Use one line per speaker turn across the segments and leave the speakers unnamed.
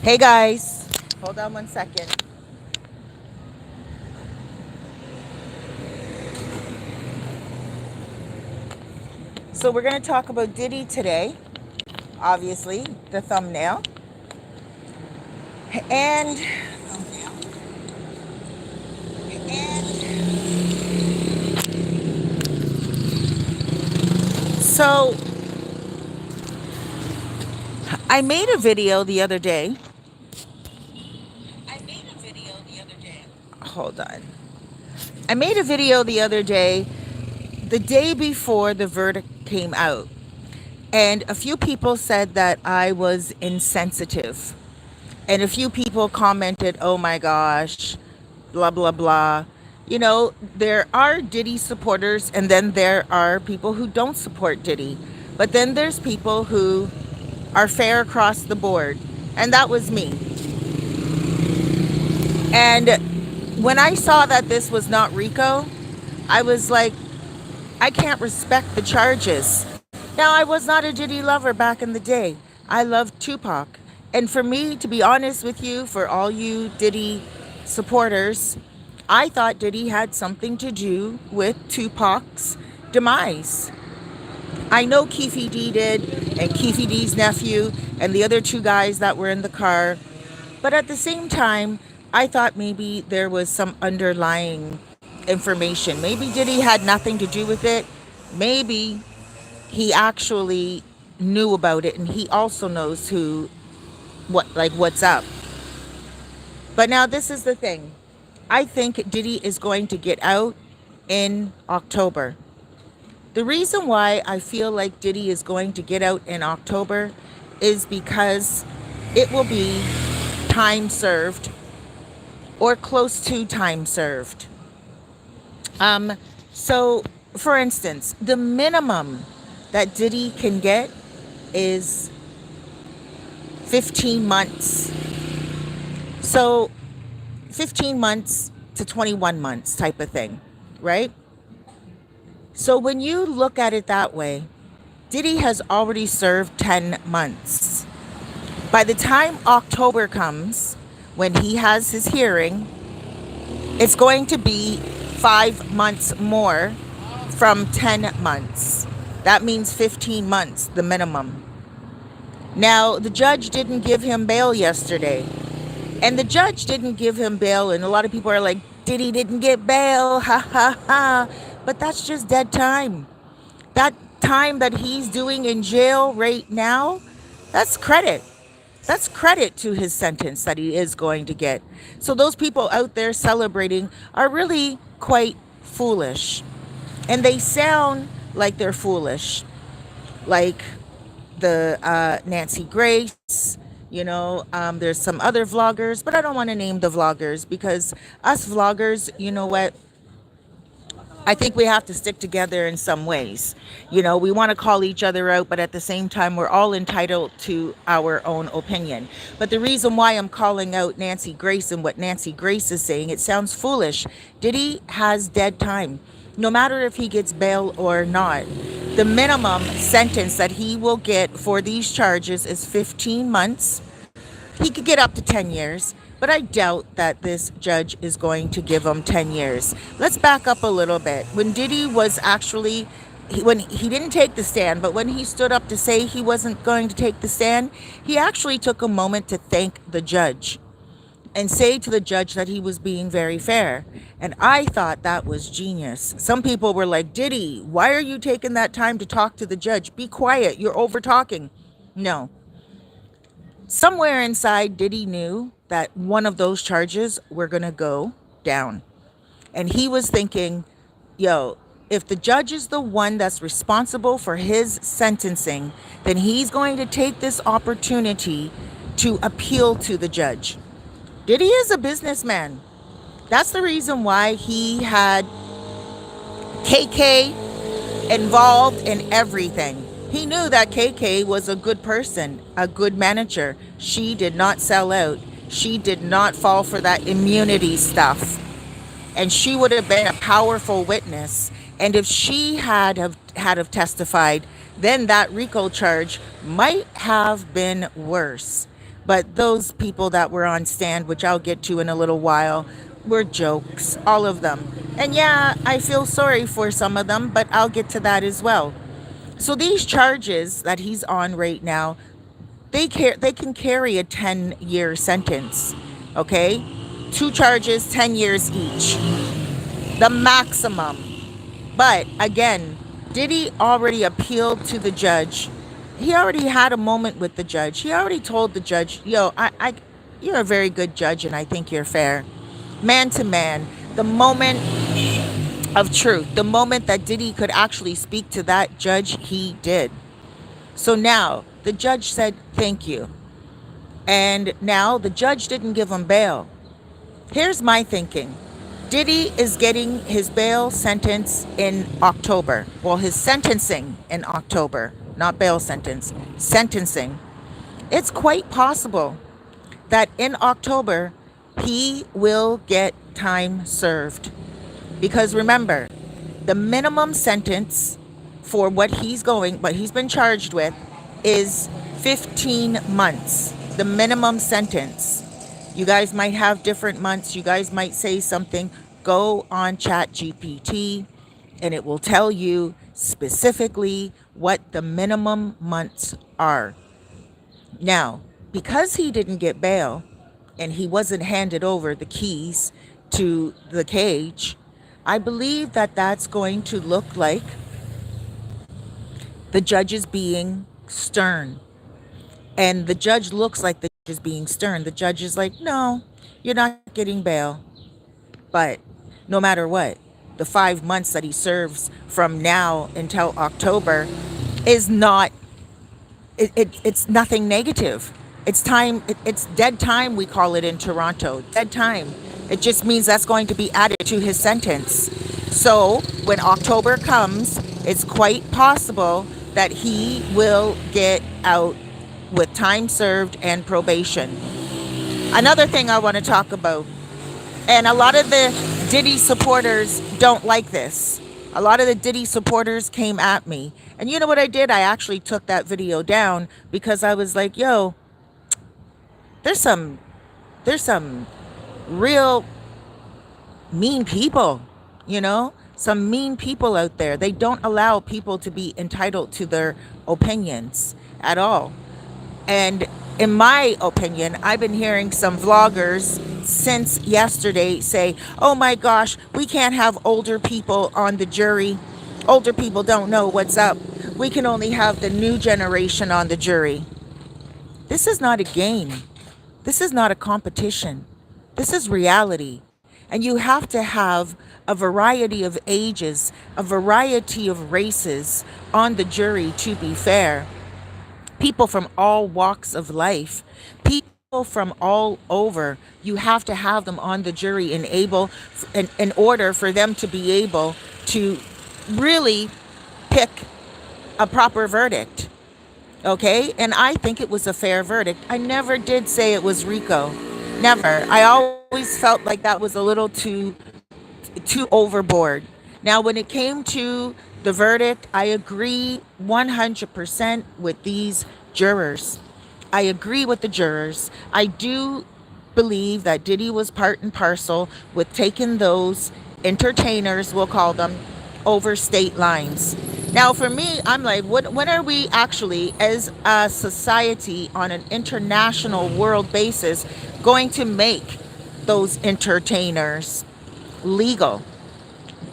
Hey guys, hold on 1 second. So we're going to talk about Diddy today, obviously, the thumbnail. And so I made a video the other day. Hold on. I made a video the other day, the day before the verdict came out. And a few people said that I was insensitive. And a few people commented, oh my gosh, blah, blah, blah. You know, there are Diddy supporters, and then there are people who don't support Diddy. But then there's people who are fair across the board. And that was me. And when I saw that this was not Rico, I was like, I can't respect the charges. Now, I was not a Diddy lover back in the day. I loved Tupac. And for me, to be honest with you, for all you Diddy supporters, I thought Diddy had something to do with Tupac's demise. I know Keefe D did, and Keefe D's nephew, and the other two guys that were in the car. But at the same time, I thought maybe there was some underlying information. Maybe Diddy had nothing to do with it. Maybe he actually knew about it and he also knows what's up. But now this is the thing. I think Diddy is going to get out in October. The reason why I feel like Diddy is going to get out in October is because it will be time served or close to time served. Um, so, for instance, the minimum that Diddy can get is 15 months. So, 15 months to 21 months type of thing, right? So, when you look at it that way, Diddy has already served 10 months. By the time October comes, when he has his hearing, it's going to be 5 months more from 10 months. That means 15 months, the minimum. Now, the judge didn't give him bail yesterday. And the judge didn't give him bail. And a lot of people are like, Diddy didn't get bail. Ha ha ha. But that's just dead time. That time that he's doing in jail right now, that's credit. That's credit to his sentence that he is going to get. So those people out there celebrating are really quite foolish. And they sound like they're foolish. Like the Nancy Grace, there's some other vloggers, but I don't want to name the vloggers because us vloggers, you know what? I think we have to stick together in some ways. We want to call each other out, but at the same time, we're all entitled to our own opinion. But the reason why I'm calling out Nancy Grace and what Nancy Grace is saying, it sounds foolish. Diddy has dead time. No matter if he gets bail or not, the minimum sentence that he will get for these charges is 15 months. He could get up to 10 years, but I doubt that this judge is going to give him 10 years. Let's back up a little bit. When Diddy was actually, when he didn't take the stand, but when he stood up to say he wasn't going to take the stand, he actually took a moment to thank the judge and say to the judge that he was being very fair. And I thought that was genius. Some people were like, Diddy, why are you taking that time to talk to the judge? Be quiet. You're over talking. No. Somewhere inside, Diddy knew that one of those charges were going to go down. And he was thinking, yo, if the judge is the one that's responsible for his sentencing, then he's going to take this opportunity to appeal to the judge. Diddy is a businessman. That's the reason why he had KK involved in everything. He knew that KK was a good person, a good manager. She did not sell out. She did not fall for that immunity stuff. And she would have been a powerful witness. And if she had testified, then that RICO charge might have been worse. But those people that were on stand, which I'll get to in a little while, were jokes, all of them. And yeah, I feel sorry for some of them, but I'll get to that as well. So these charges that he's on right now, they can carry a 10-year sentence. Okay? Two charges, 10 years each. The maximum. But again, Diddy already appealed to the judge. He already had a moment with the judge. He already told the judge, yo, you're a very good judge and I think you're fair. Man to man, the moment of truth, the moment that Diddy could actually speak to that judge, he did. So now the judge said, thank you. And now the judge didn't give him bail. Here's my thinking. Diddy is getting his bail sentence in October. Well, his sentencing in October, not bail sentence, sentencing. It's quite possible that in October he will get time served. Because remember, the minimum sentence for what he's been charged with is 15 months. The minimum sentence. You guys might have different months. You guys might say something. Go on Chat GPT and it will tell you specifically what the minimum months are. Now, because he didn't get bail and he wasn't handed over the keys to the cage, I believe that that's going to look like the judge is being stern. And the judge looks like the judge is being stern. The judge is like, no, you're not getting bail. But no matter what, the 5 months that he serves from now until October is not, it's nothing negative. It's time, it's dead time, we call it in Toronto. Dead time. It just means that's going to be added to his sentence. So when October comes, it's quite possible that he will get out with time served and probation. Another thing I want to talk about, and a lot of the Diddy supporters don't like this. A lot of the Diddy supporters came at me. And you know what I did? I actually took that video down because I was like, yo, there's some real mean people, some mean people out there. They don't allow people to be entitled to their opinions at all. And in my opinion, I've been hearing some vloggers since yesterday say, oh my gosh, we can't have older people on the jury. Older people don't know what's up. We can only have the new generation on the jury. This is not a game. This is not a competition. This is reality. And you have to have a variety of ages, a variety of races on the jury to be fair. People from all walks of life, people from all over, you have to have them on the jury in order for them to be able to really pick a proper verdict. Okay? And I think it was a fair verdict. I never did say it was Rico. Never. I always felt like that was a little too overboard. Now, when it came to the verdict, I agree 100% with these jurors. I agree with the jurors. I do believe that Diddy was part and parcel with taking those entertainers, we'll call them, over state lines. Now, for me, I'm like, when are we actually, as a society on an international world basis, going to make those entertainers legal?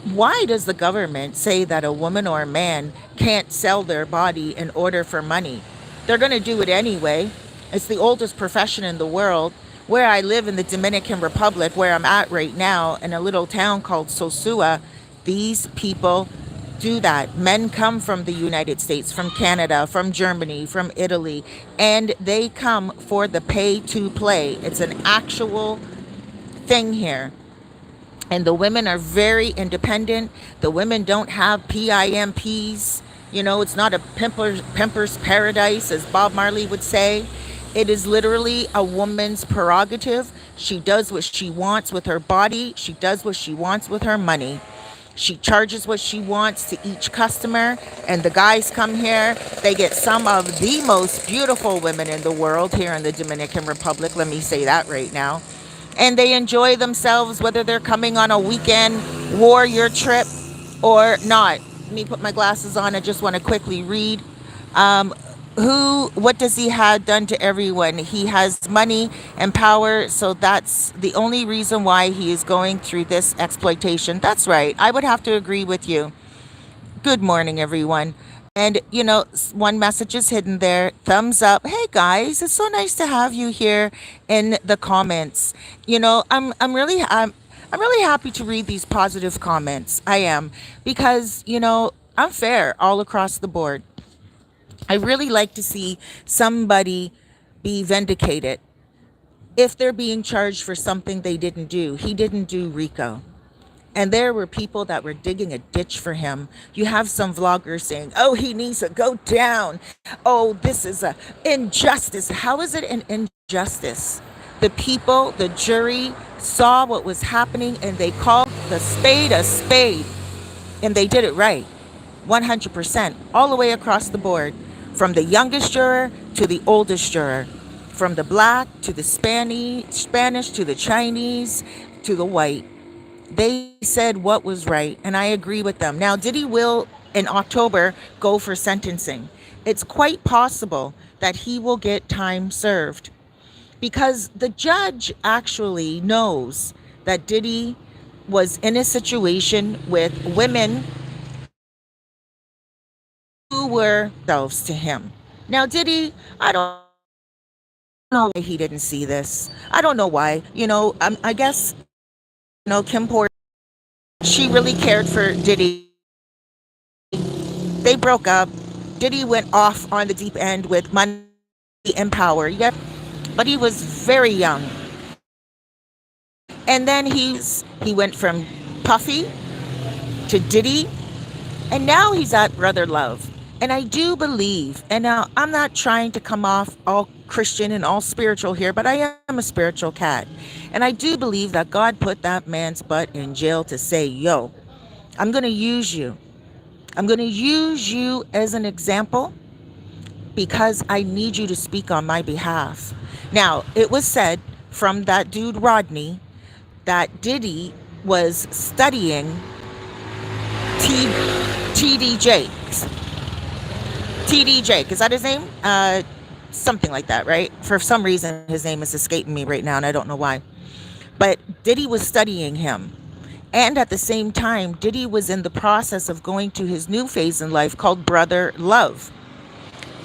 Why does the government say that a woman or a man can't sell their body in order for money? They're going to do it anyway. It's the oldest profession in the world. Where I live in the Dominican Republic, where I'm at right now, in a little town called Sosua, these people do that. Men come from the United States, from Canada, from Germany, from Italy, and they come for the pay to play. It's an actual thing here. And the women are very independent. The women don't have PIMPs. It's not a pimper's paradise, as Bob Marley would say. It is literally a woman's prerogative. She does what she wants with her body. She does what she wants with her money. She charges what she wants to each customer, and the guys come here. They get some of the most beautiful women in the world here in the Dominican Republic. Let me say that right now. And they enjoy themselves, whether they're coming on a weekend warrior trip or not. Let me put my glasses on. I just want to quickly read. Um, what does he have done to everyone? He has money and power, so that's the only reason why he is going through this exploitation. That's right. I would have to agree with you. Good morning, everyone. And one message is hidden there. Thumbs up. Hey guys, it's so nice to have you here in the comments. I'm really happy to read these positive comments. I am, because I'm fair all across the board. I really like to see somebody be vindicated if they're being charged for something they didn't do. He didn't do RICO. And there were people that were digging a ditch for him. You have some vloggers saying, oh, he needs to go down. Oh, this is a injustice. How is it an injustice? The people, the jury saw what was happening and they called the spade a spade. And they did it right. 100%. All the way across the board. From the youngest juror to the oldest juror. From the black to the Spanish to the Chinese to the white. They said what was right, and I agree with them. Now, Diddy will, in October, go for sentencing. It's quite possible that he will get time served because the judge actually knows that Diddy was in a situation with women who were themselves to him. Now, Diddy, I don't know why he didn't see this. I don't know why. I guess, Kim Porter, she really cared for Diddy. They broke up. Diddy went off on the deep end with money and power. Yeah, but he was very young. And then he went from Puffy to Diddy, and now he's at Brother Love. And I do believe, and now I'm not trying to come off all Christian and all spiritual here, but I am a spiritual cat. And I do believe that God put that man's butt in jail to say, yo, I'm going to use you. I'm going to use you as an example because I need you to speak on my behalf. Now, it was said from that dude Rodney that Diddy was studying TD Jakes. TD Jake, is that his name? Something like that, right? For some reason, his name is escaping me right now, and I don't know why. But Diddy was studying him. And at the same time, Diddy was in the process of going to his new phase in life called Brother Love.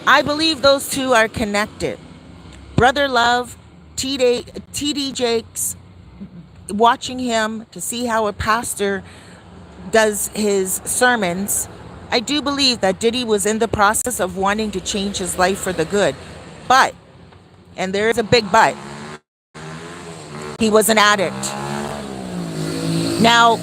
I believe those two are connected. Brother Love, TD Jakes, watching him to see how a pastor does his sermons. I do believe that Diddy was in the process of wanting to change his life for the good. But, and there is a big but, he was an addict. Now,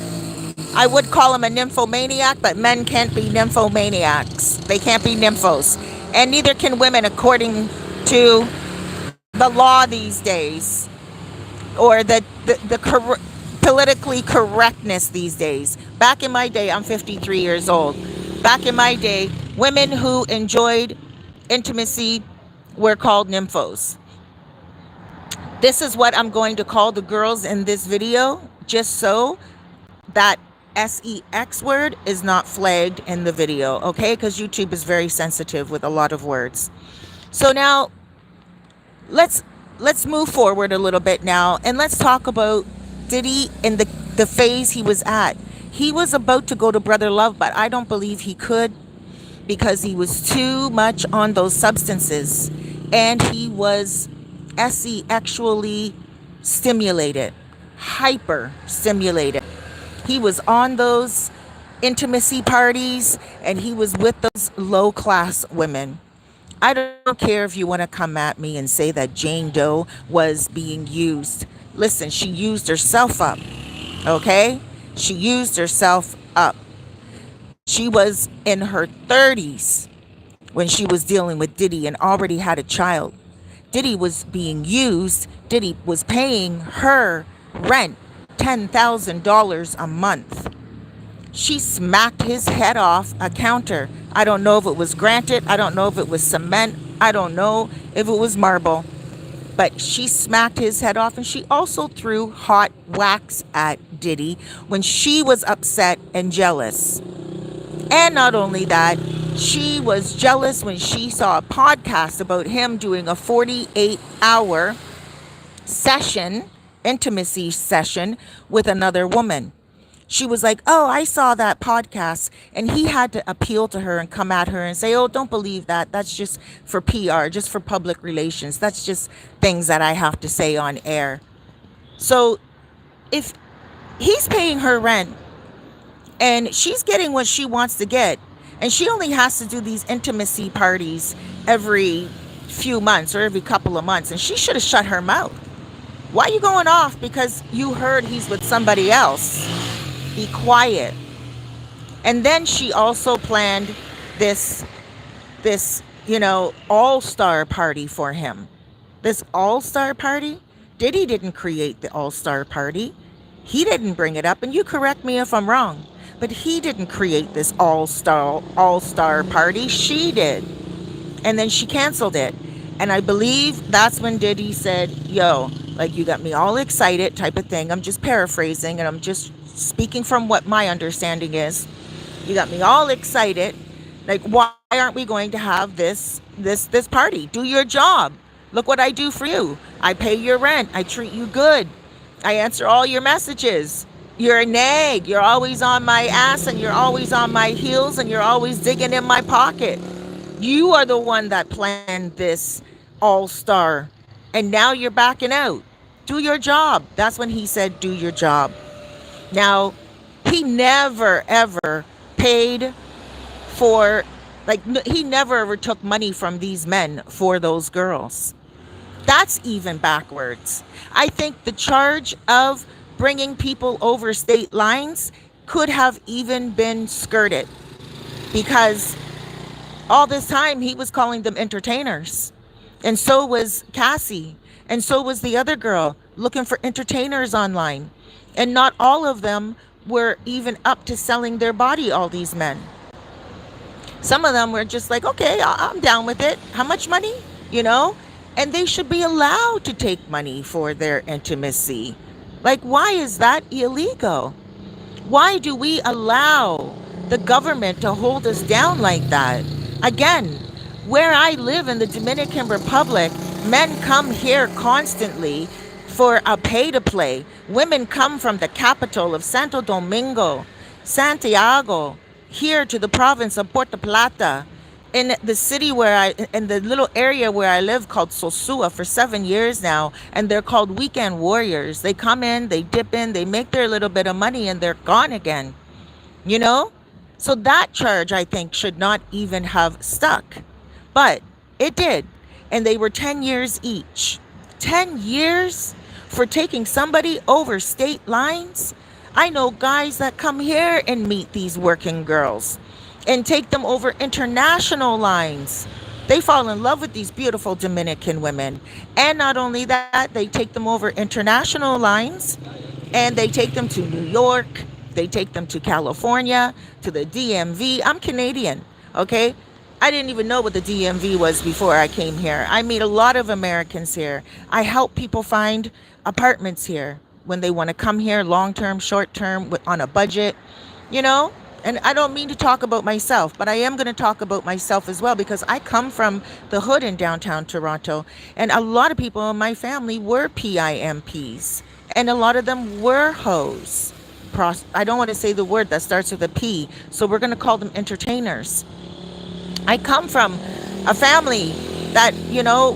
I would call him a nymphomaniac, but men can't be nymphomaniacs. They can't be nymphos. And neither can women according to the law these days, or the politically correctness these days. Back in my day, I'm 53 years old. Back in my day, women who enjoyed intimacy were called nymphos. This is what I'm going to call the girls in this video, just so that sex word is not flagged in the video, okay? Because YouTube is very sensitive with a lot of words. So now, let's move forward a little bit now, and let's talk about Diddy in the phase he was at. He was about to go to Brother Love, but I don't believe he could because he was too much on those substances, and he was sexually stimulated, hyper stimulated. He was on those intimacy parties, and he was with those low-class women. I don't care if you want to come at me and say that Jane Doe was being used. Listen, she used herself up, okay? She used herself up. She was in her 30s when she was dealing with Diddy and already had a child. Diddy was being used. Diddy was paying her rent, $10,000 a month. She smacked his head off a counter. I don't know if it was granite. I don't know if it was cement. I don't know if it was marble. But she smacked his head off, and she also threw hot wax at Diddy when she was upset and jealous. And not only that, she was jealous when she saw a podcast about him doing a 48-hour session, intimacy session with another woman. She was like, oh, I saw that podcast. And he had to appeal to her and come at her and say, oh, don't believe that. That's just for PR, just for public relations. That's just things that I have to say on air. So if he's paying her rent and she's getting what she wants to get, and she only has to do these intimacy parties every few months or every couple of months, and she should have shut her mouth. Why are you going off because you heard he's with somebody else? Be quiet. And then she also planned this all-star party for him. This all-star party? Diddy didn't create the all-star party. He didn't bring it up, and you correct me if I'm wrong, but he didn't create this all-star party. She did. And then she canceled it. And I believe that's when Diddy said, yo, like, you got me all excited type of thing. I'm just paraphrasing and I'm just speaking from what my understanding is. You got me all excited. Like, why aren't we going to have this party? Do your job. Look what I do for you. I pay your rent. I treat you good. I answer all your messages. You're a nag. You're always on my ass and you're always on my heels and you're always digging in my pocket. You are the one that planned this all-star. And now you're backing out. Do your job. That's when he said, do your job. Now, he never, ever paid for, like, he never ever took money from these men for those girls. That's even backwards. I think the charge of bringing people over state lines could have even been skirted, because all this time he was calling them entertainers. And so was Cassie. And so was the other girl looking for entertainers online. And not all of them were even up to selling their body, all these men. Some of them were just like, okay, I'm down with it. How much money? You know? And they should be allowed to take money for their intimacy. Like, why is that illegal? Why do we allow the government to hold us down like that? Again, where I live in the Dominican Republic, men come here constantly for a pay to play. Women come from the capital of Santo Domingo, Santiago, here to the province of Puerto Plata, in the city in the little area where I live called Sosua for 7 years now, and they're called weekend warriors. They come in, they dip in, they make their little bit of money, and they're gone again. You know? So that charge, I think, should not even have stuck. But it did. And they were 10 years each. 10 years for taking somebody over state lines? I know guys that come here and meet these working girls and take them over international lines. They fall in love with these beautiful Dominican women. And not only that, they take them over international lines and they take them to New York. They take them to California, to the DMV. I'm Canadian, okay? I didn't even know what the DMV was before I came here. I meet a lot of Americans here. I help people find apartments here when they want to come here long-term, short-term, on a budget, you know? And I don't mean to talk about myself, but I am going to talk about myself as well, because I come from the hood in downtown Toronto, and a lot of people in my family were PIMPs, and a lot of them were hoes. I don't want to say the word that starts with a P, so we're going to call them entertainers. I come from a family that,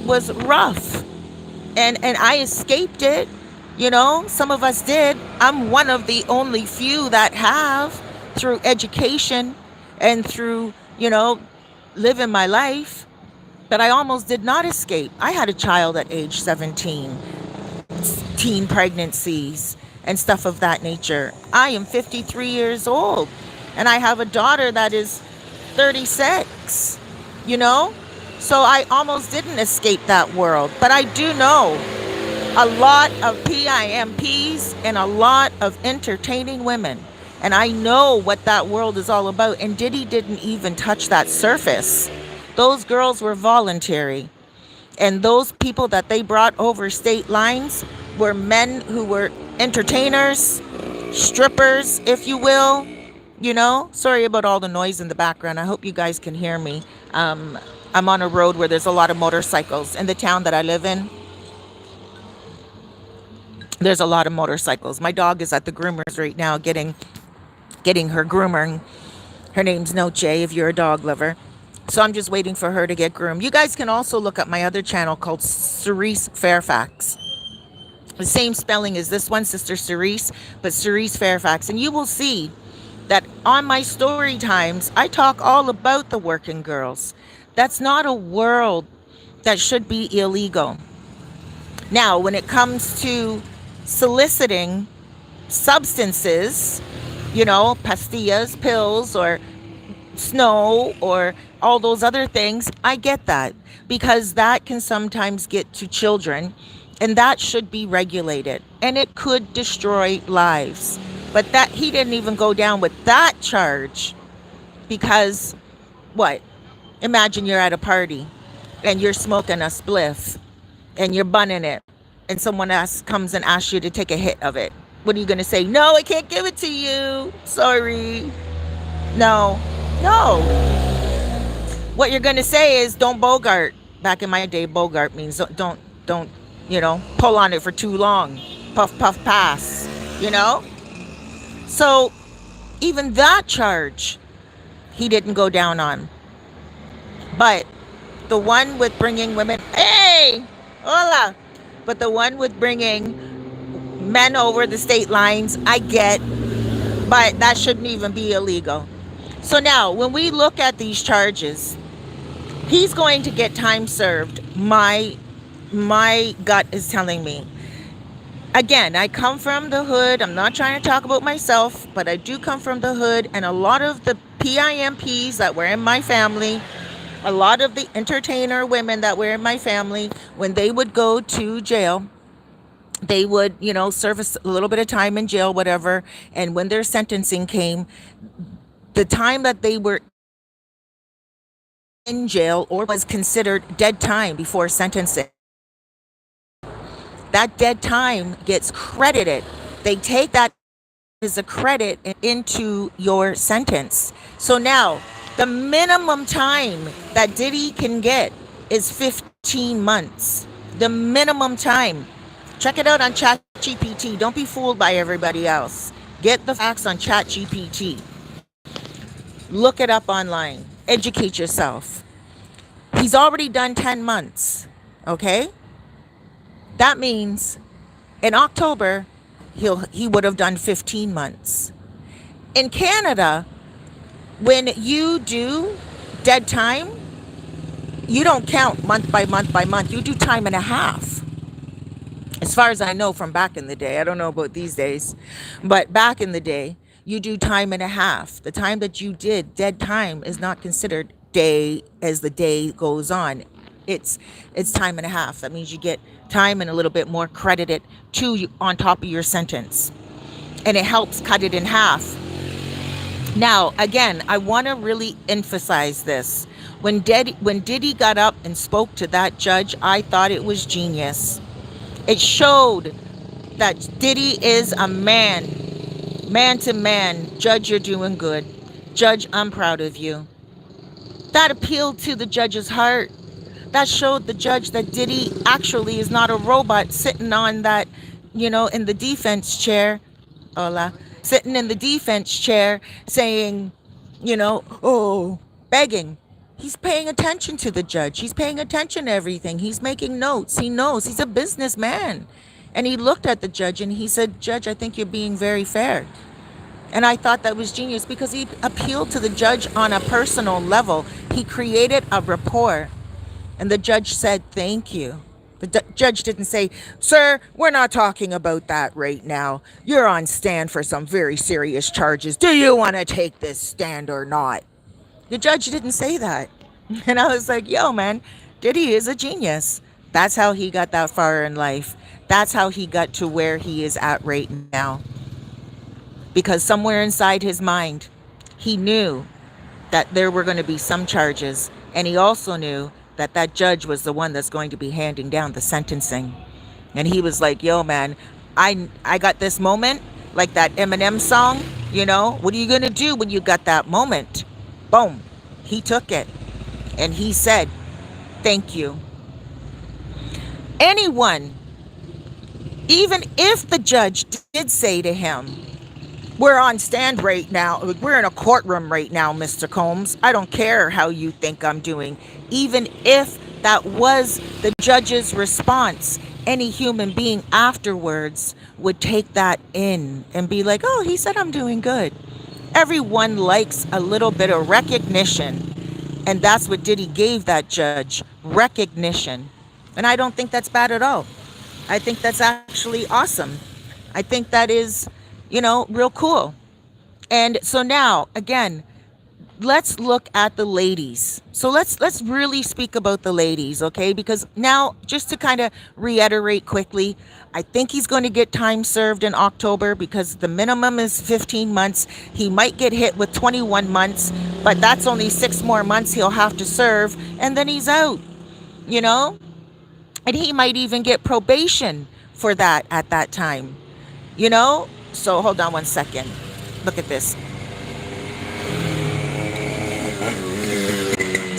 was rough, and I escaped it. Some of us did. I'm one of the only few that have, through education and through, living my life. But I almost did not escape. I had a child at age 17, teen pregnancies and stuff of that nature. I am 53 years old and I have a daughter that is 36, So I almost didn't escape that world. But I do know a lot of PIMPs and a lot of entertaining women. And I know what that world is all about. And Diddy didn't even touch that surface. Those girls were voluntary. And those people that they brought over state lines were men who were entertainers, strippers, if you will. Sorry about all the noise in the background. I hope you guys can hear me. I'm on a road where there's a lot of motorcycles. In the town that I live in, there's a lot of motorcycles. My dog is at the groomers right now getting her groomer. Her name's Noche, if you're a dog lover. So I'm just waiting for her to get groomed. You guys can also look up my other channel called Cerise Fairfax. The same spelling as this one, Sister Cerise, but Cerise Fairfax. And you will see that on my story times, I talk all about the working girls. That's not a world that should be illegal. Now, when it comes to soliciting substances, pastillas, pills, or snow, or all those other things, I get that, because that can sometimes get to children, and that should be regulated, and it could destroy lives. But that he didn't even go down with that charge, because what? Imagine you're at a party and you're smoking a spliff and you're bunning it, and someone else comes and asks you to take a hit of it. What are you going to say? No, I can't give it to you. Sorry. No. What you're going to say is, don't bogart. Back in my day, bogart means don't pull on it for too long. Puff, puff, pass, So even that charge, he didn't go down on. But the one with bringing women, hey, hola. But the one with bringing men over the state lines, I get, but that shouldn't even be illegal. So now, when we look at these charges, he's going to get time served. My gut is telling me. Again, I come from the hood. I'm not trying to talk about myself, but I do come from the hood. And a lot of the PIMPs that were in my family, a lot of the entertainer women that were in my family, when they would go to jail, they would, serve a little bit of time in jail, whatever. And when their sentencing came, the time that they were in jail or was considered dead time before sentencing, that dead time gets credited. They take that as a credit into your sentence. So now, the minimum time that Diddy can get is 15 months. The minimum time. Check it out on ChatGPT. Don't be fooled by everybody else. Get the facts on ChatGPT. Look it up online. Educate yourself. He's already done 10 months. Okay? That means in October, he would have done 15 months. In Canada, when you do dead time, you don't count month by month by month. You do time and a half. As far as I know from back in the day. I don't know about these days. But back in the day, you do time and a half. The time that you did dead time is not considered day as the day goes on. It's time and a half. That means you get time and a little bit more credited to you on top of your sentence. And it helps cut it in half. Now, again, I want to really emphasize this. When Diddy got up and spoke to that judge, I thought it was genius. It showed that Diddy is a man to man. Judge, you're doing good. Judge, I'm proud of you. That appealed to the judge's heart. That showed the judge that Diddy actually is not a robot sitting on that, in the defense chair. Hola. Sitting in the defense chair saying, begging. He's paying attention to the judge. He's paying attention to everything. He's making notes. He knows. He's a businessman. And he looked at the judge and he said, Judge, I think you're being very fair. And I thought that was genius because he appealed to the judge on a personal level. He created a rapport. And the judge said, thank you. The judge didn't say, sir, we're not talking about that right now. You're on stand for some very serious charges. Do you want to take this stand or not? The judge didn't say that. And I was like, yo, man, Diddy is a genius. That's how he got that far in life. That's how he got to where he is at right now. because somewhere inside his mind, he knew that there were going to be some charges. And he also knew that that judge was the one that's going to be handing down the sentencing. And he was like, yo, man, I got this moment, like that Eminem song, you know, what are you going to do when you got that moment? Boom. He took it and he said, thank you. Anyone, even if the judge did say to him, we're on stand right now, we're in a courtroom right now, Mr. Combs, I don't care how you think I'm doing. Even if that was the judge's response, any human being afterwards would take that in and be like, oh, he said I'm doing good. Everyone likes a little bit of recognition. And that's what Diddy gave that judge, recognition. And I don't think that's bad at all. I think that's actually awesome. I think that is, you know, real cool. And so now, again, let's look at the ladies. So let's really speak about the ladies, okay? Because now, just to kind of reiterate quickly, I think he's going to get time served in October because the minimum is 15 months. He might get hit with 21 months, but that's only 6 more months he'll have to serve, and then he's out, you know? And he might even get probation for that at that time, you know? So hold on one second. Look at this.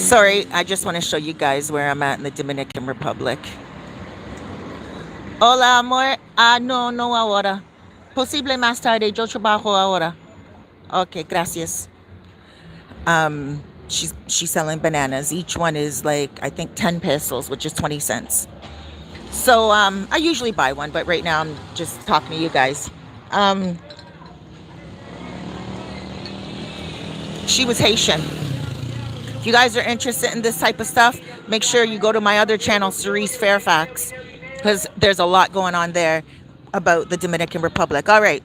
Sorry, I just want to show you guys where I'm at in the Dominican Republic. Hola, amor. No ahora. Posible más tarde. Yo trabajo ahora. Okay, gracias. She's selling bananas. Each one is like, I think 10 pesos, which is 20 cents. So I usually buy one, but right now I'm just talking to you guys. She was Haitian. If you guys are interested in this type of stuff, make sure you go to my other channel, Cerise Fairfax, because there's a lot going on there about the Dominican Republic. All right.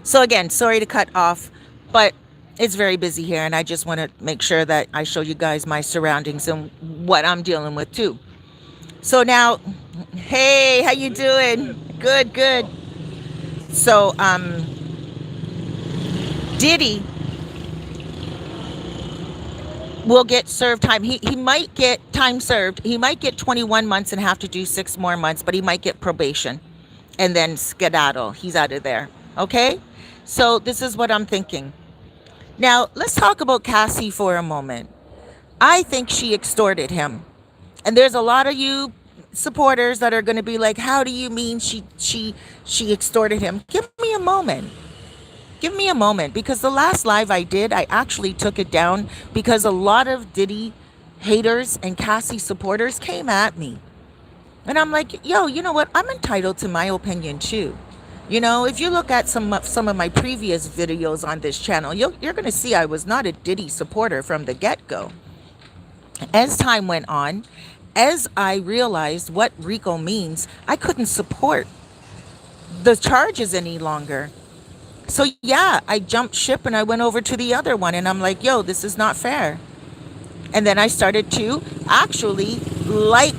So again, sorry to cut off, but it's very busy here, and I just want to make sure that I show you guys my surroundings and what I'm dealing with too. So now, hey, how you doing? Good. So, Diddy will get served time. He might get time served. He might get 21 months and have to do 6 more months, but he might get probation and then skedaddle. He's out of there. Okay? So this is what I'm thinking. Now, let's talk about Cassie for a moment. I think she extorted him. And there's a lot of you supporters that are going to be like, how do you mean she extorted him? Give me a moment. Give me a moment, because the last live I did, I actually took it down because a lot of Diddy haters and Cassie supporters came at me. And I'm like, yo, you know what? I'm entitled to my opinion too. You know, if you look at some of my previous videos on this channel, you're going to see I was not a Diddy supporter from the get-go. As time went on, as I realized what RICO means, I couldn't support the charges any longer. So yeah, I jumped ship and I went over to the other one, and I'm like, yo, this is not fair. And then I started to actually like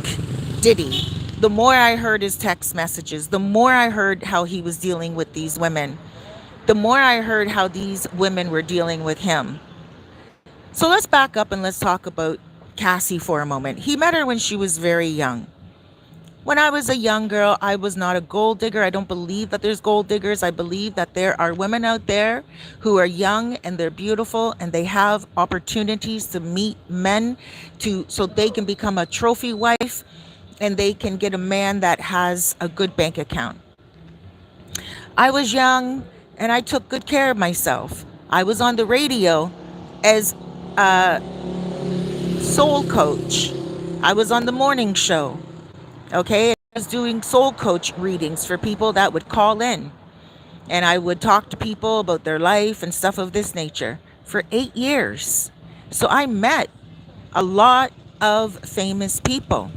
Diddy. The more I heard his text messages, the more I heard how he was dealing with these women, the more I heard how these women were dealing with him. So let's back up and let's talk about Cassie for a moment. He met her when she was very young. When I was a young girl, I was not a gold digger. I don't believe that there's gold diggers. I believe that there are women out there who are young and they're beautiful and they have opportunities to meet men so they can become a trophy wife and they can get a man that has a good bank account. I was young and I took good care of myself. I was on the radio as a soul coach. I was on the morning show. Okay, I was doing soul coach readings for people that would call in, and I would talk to people about their life and stuff of this nature for 8 years. So I met a lot of famous people.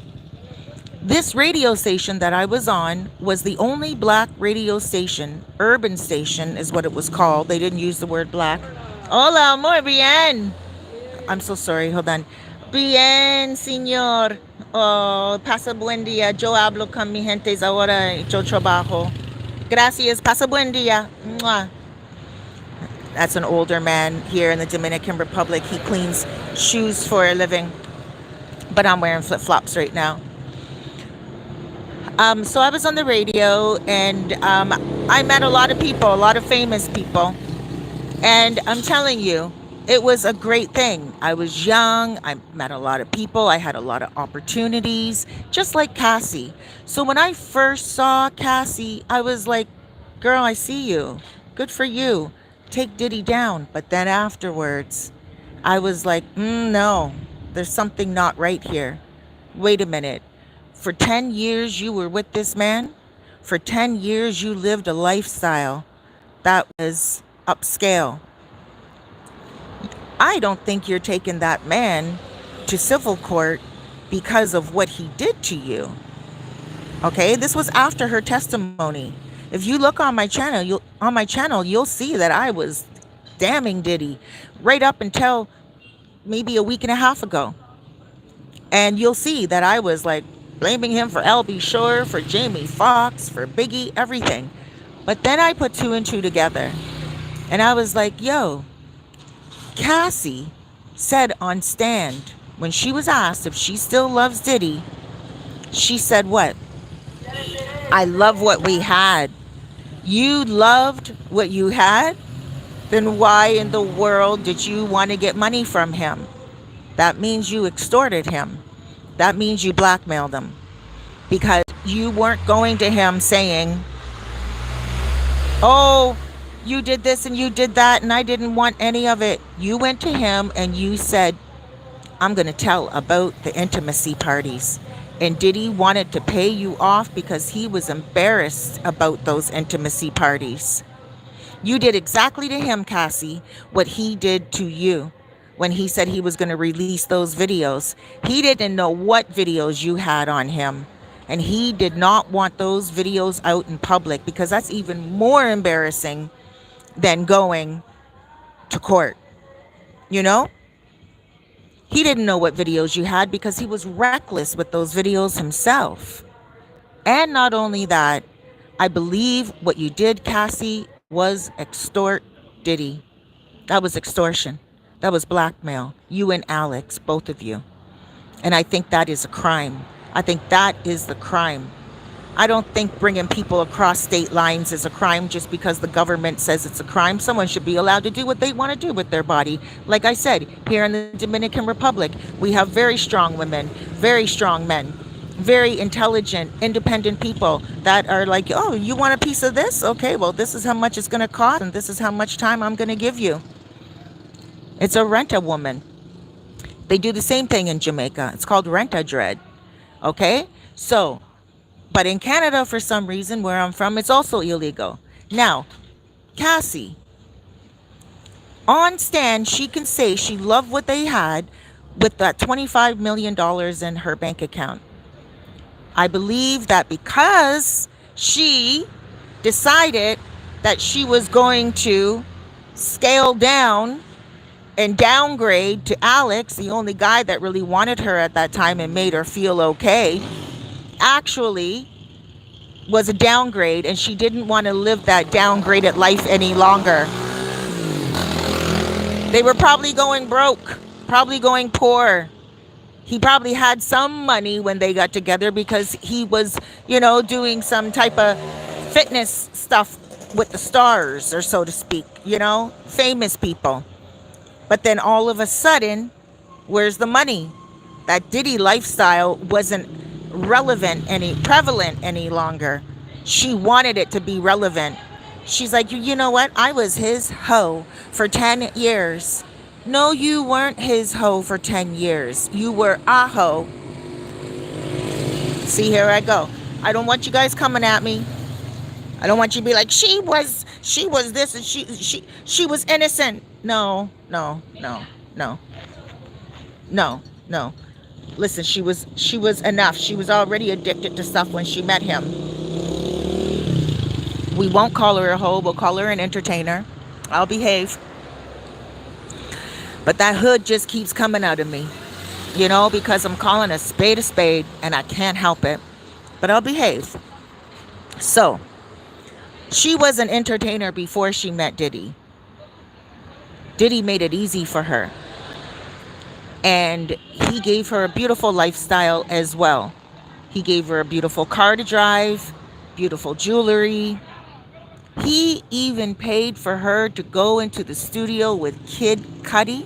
This radio station that I was on was the only black radio station, urban station is what it was called. They didn't use the word black. Hola, muy bien. I'm so sorry, hold on. Bien, señor. Oh, pasa buen día. Yo hablo con mi gentes ahora. Yo trabajo. Gracias. Pasa buen día. Mwah. That's an older man here in the Dominican Republic. He cleans shoes for a living, but I'm wearing flip-flops right now. So I was on the radio, and I met a lot of people, a lot of famous people. And I'm telling you, it was a great thing. I was young. I met a lot of people. I had a lot of opportunities, just like Cassie. So when I first saw Cassie, I was like, girl, I see you. Good for you. Take Diddy down. But then afterwards, I was like, no, there's something not right here. Wait a minute. For 10 years, you were with this man. For 10 years, you lived a lifestyle that was upscale. I don't think you're taking that man to civil court because of what he did to you. Okay, this was after her testimony. If you look on my channel, you'll see that I was damning Diddy right up until maybe a week and a half ago. And you'll see that I was like blaming him for LB Shore, for Jamie Foxx, for Biggie, everything. But then I put two and two together. And I was like, yo, Cassie said on stand, when she was asked if she still loves Diddy, she said what? I love what we had. You loved what you had? Then why in the world did you want to get money from him? That means you extorted him. That means you blackmailed him. Because you weren't going to him saying, oh, you did this and you did that and I didn't want any of it. You went to him and you said, I'm going to tell about the intimacy parties. And Diddy wanted to pay you off because he was embarrassed about those intimacy parties. You did exactly to him, Cassie, what he did to you when he said he was going to release those videos. He didn't know what videos you had on him. And he did not want those videos out in public because that's even more embarrassing than going to court. You know? He didn't know what videos you had because he was reckless with those videos himself. And not only that, I believe what you did, Cassie, was extort Diddy. That was extortion. That was blackmail. You and Alex, both of you. And I think that is a crime. I think that is the crime. I don't think bringing people across state lines is a crime just because the government says it's a crime. Someone should be allowed to do what they want to do with their body. Like I said, here in the Dominican Republic, we have very strong women, very strong men, very intelligent, independent people that are like, oh, you want a piece of this? Okay, well, this is how much it's going to cost and this is how much time I'm going to give you. It's a rent-a-woman. They do the same thing in Jamaica. It's called rent-a-dread. Okay? So, but in Canada, for some reason, where I'm from, it's also illegal. Now, Cassie, on stand, she can say she loved what they had with that $25 million in her bank account. I believe that because she decided that she was going to scale down and downgrade to Alex, the only guy that really wanted her at that time and made her feel okay, actually was a downgrade, and she didn't want to live that downgraded life any longer. They were probably going broke, probably going poor. He probably had some money when they got together because he was, doing some type of fitness stuff with the stars, or so to speak, famous people. But then all of a sudden, where's the money? That Diddy lifestyle wasn't prevalent any longer. She wanted it to be relevant. She's like, you know what? I was his hoe for 10 years. No, you weren't his hoe for 10 years. You were a hoe. See, here I go. I don't want you guys coming at me. I don't want you to be like, she was this and she was innocent. No. Listen, she was enough. She was already addicted to stuff when she met him. We won't call her a hoe. We'll call her an entertainer. I'll behave. But that hood just keeps coming out of me, because I'm calling a spade, and I can't help it. But I'll behave. So, she was an entertainer before she met Diddy. Diddy made it easy for her. And he gave her a beautiful lifestyle as well. He gave her a beautiful car to drive, beautiful jewelry. He even paid for her to go into the studio with Kid Cudi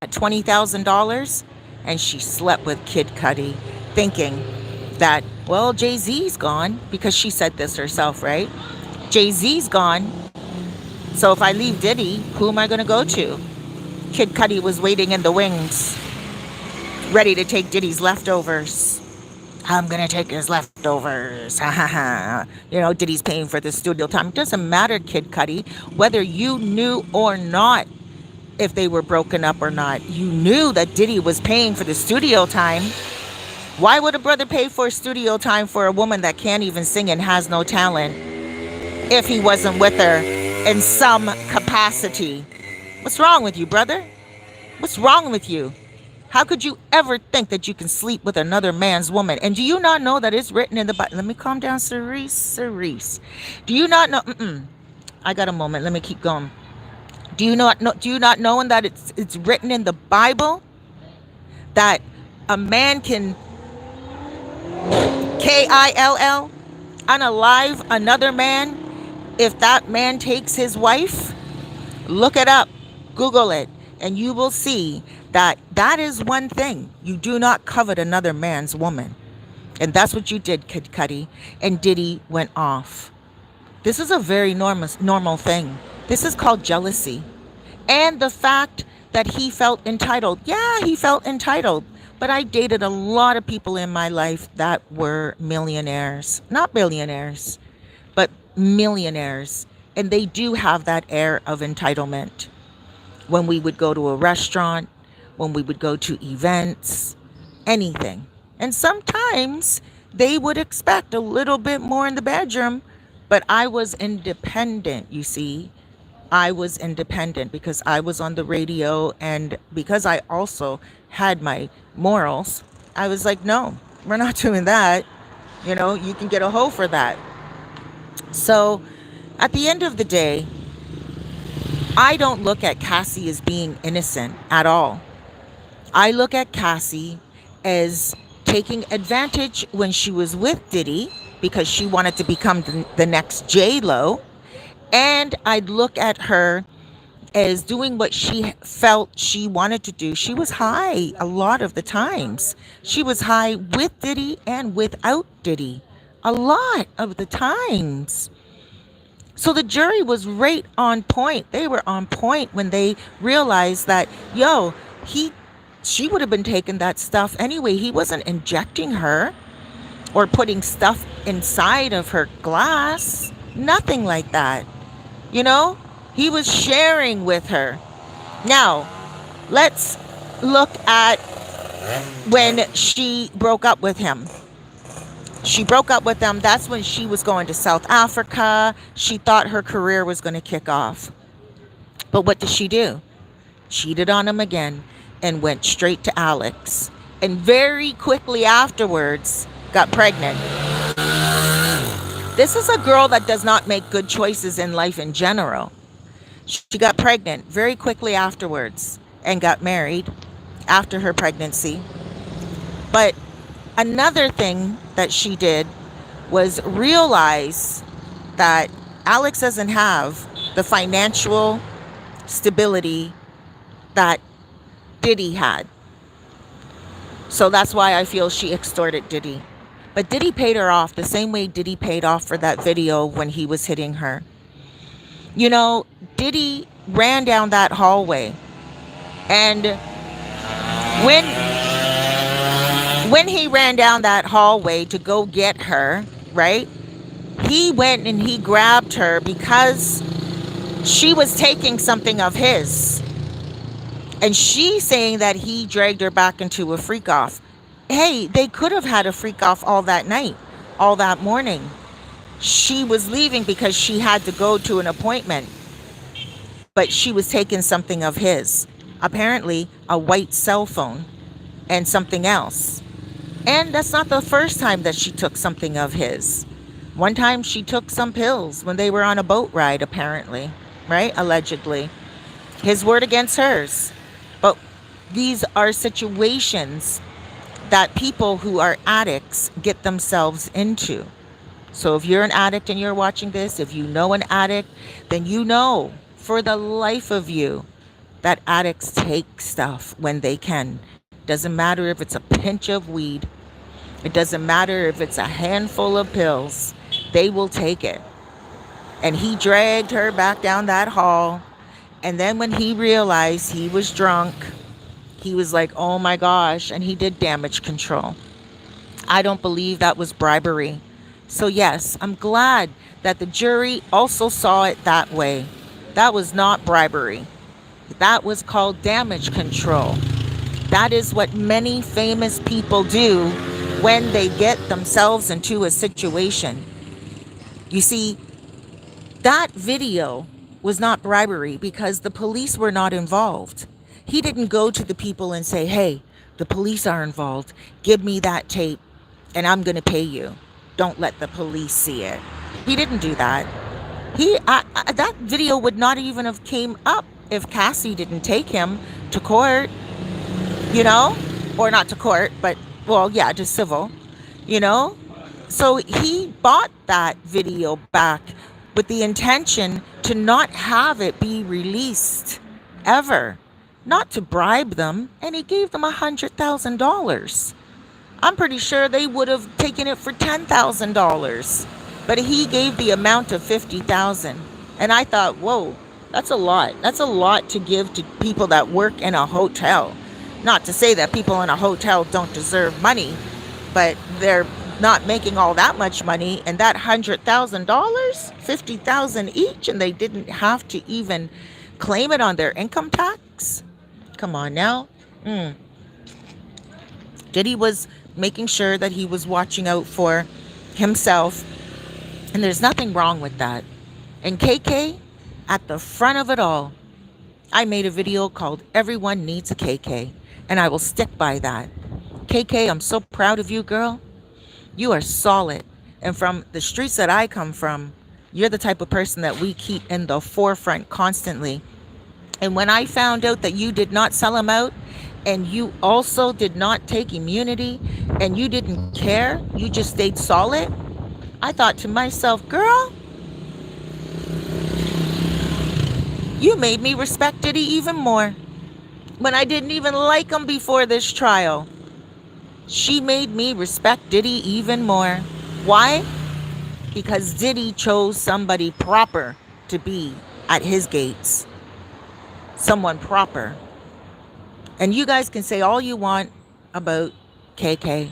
at $20,000. And she slept with Kid Cudi, thinking that, well, Jay-Z's gone, because she said this herself, right? Jay-Z's gone. So if I leave Diddy, who am I going to go to? Kid Cudi was waiting in the wings, ready to take Diddy's leftovers. I'm going to take his leftovers. Ha ha ha. You know, Diddy's paying for the studio time. It doesn't matter, Kid Cudi, whether you knew or not if they were broken up or not. You knew that Diddy was paying for the studio time. Why would a brother pay for studio time for a woman that can't even sing and has no talent if he wasn't with her in some capacity? What's wrong with you, brother? What's wrong with you? How could you ever think that you can sleep with another man's woman? And do you not know that it's written in the Bible? Let me calm down, Cerise. Do you not know? I got a moment. Let me keep going. Do you not know that it's written in the Bible that a man can kill, unalive another man if that man takes his wife? Look it up, Google it, and you will see that that is one thing. You do not covet another man's woman. And that's what you did, Kid Cudi. And Diddy went off. This is a very normal thing. This is called jealousy. And the fact that he felt entitled. Yeah, he felt entitled. But I dated a lot of people in my life that were millionaires. Not billionaires, but millionaires. And they do have that air of entitlement. When we would go to a restaurant, when we would go to events, anything. And sometimes they would expect a little bit more in the bedroom. But I was independent, you see. I was independent because I was on the radio, and because I also had my morals. I was like, no, we're not doing that. You know, you can get a hoe for that. So at the end of the day, I don't look at Cassie as being innocent at all. I look at Cassie as taking advantage when she was with Diddy because she wanted to become the next J-Lo. And I'd look at her as doing what she felt she wanted to do. She was high a lot of the times. She was high with Diddy and without Diddy a lot of the times. So the jury was right on point. They were on point when they realized that, she would have been taking that stuff anyway. He wasn't injecting her or putting stuff inside of her glass. Nothing like that. You know, he was sharing with her. Now, let's look at when she broke up with him. She broke up with him. That's when she was going to South Africa. She thought her career was going to kick off. But what did she do? Cheated on him again and went straight to Alex. And very quickly afterwards, got pregnant. This is a girl that does not make good choices in life in general. She got pregnant very quickly afterwards and got married after her pregnancy. But another thing that she did was realize that Alex doesn't have the financial stability that Diddy had. So that's why I feel she extorted Diddy. But Diddy paid her off the same way Diddy paid off for that video when he was hitting her. You know, Diddy ran down that hallway. And when he ran down that hallway to go get her, right? He went and he grabbed her because she was taking something of his. And she's saying that he dragged her back into a freak off. Hey, they could have had a freak off all that night, all that morning. She was leaving because she had to go to an appointment. But she was taking something of his. Apparently, a white cell phone and something else. And that's not the first time that she took something of his. One time she took some pills when they were on a boat ride, apparently, right? Allegedly. His word against hers. But these are situations that people who are addicts get themselves into. So if you're an addict and you're watching this, if you know an addict, then you know for the life of you that addicts take stuff when they can. Doesn't matter if it's a pinch of weed, it doesn't matter if it's a handful of pills, they will take it. And he dragged her back down that hall. And then when he realized he was drunk, he was like, oh my gosh, and he did damage control. I don't believe that was bribery. So yes, I'm glad that the jury also saw it that way. That was not bribery. That was called damage control. That is what many famous people do when they get themselves into a situation. You see, that video was not bribery because the police were not involved. He didn't go to the people and say, hey, the police are involved. Give me that tape and I'm going to pay you. Don't let the police see it. He didn't do that. That video would not even have came up if Cassie didn't take him to court, you know, or not to court, but well, yeah, to civil, you know. So he bought that video back with the intention to not have it be released ever, not to bribe them, and he gave them $100,000. I'm pretty sure they would have taken it for $10,000, but he gave the amount of $50,000. And I thought, whoa, that's a lot. That's a lot to give to people that work in a hotel. Not to say that people in a hotel don't deserve money, but they're not making all that much money. And that $100,000, $50,000 each, and they didn't have to even claim it on their income tax. Come on now. Diddy was making sure that he was watching out for himself. And there's nothing wrong with that. And KK, at the front of it all, I made a video called Everyone Needs a KK. And I will stick by that. KK, I'm so proud of you, girl. You are solid. And from the streets that I come from, you're the type of person that we keep in the forefront constantly. And when I found out that you did not sell him out, and you also did not take immunity, and you didn't care, you just stayed solid, I thought to myself, girl, you made me respect Diddy even more. When I didn't even like him before this trial, she made me respect Diddy even more. Why? Because Diddy chose somebody proper to be at his gates. Someone proper. And you guys can say all you want about KK.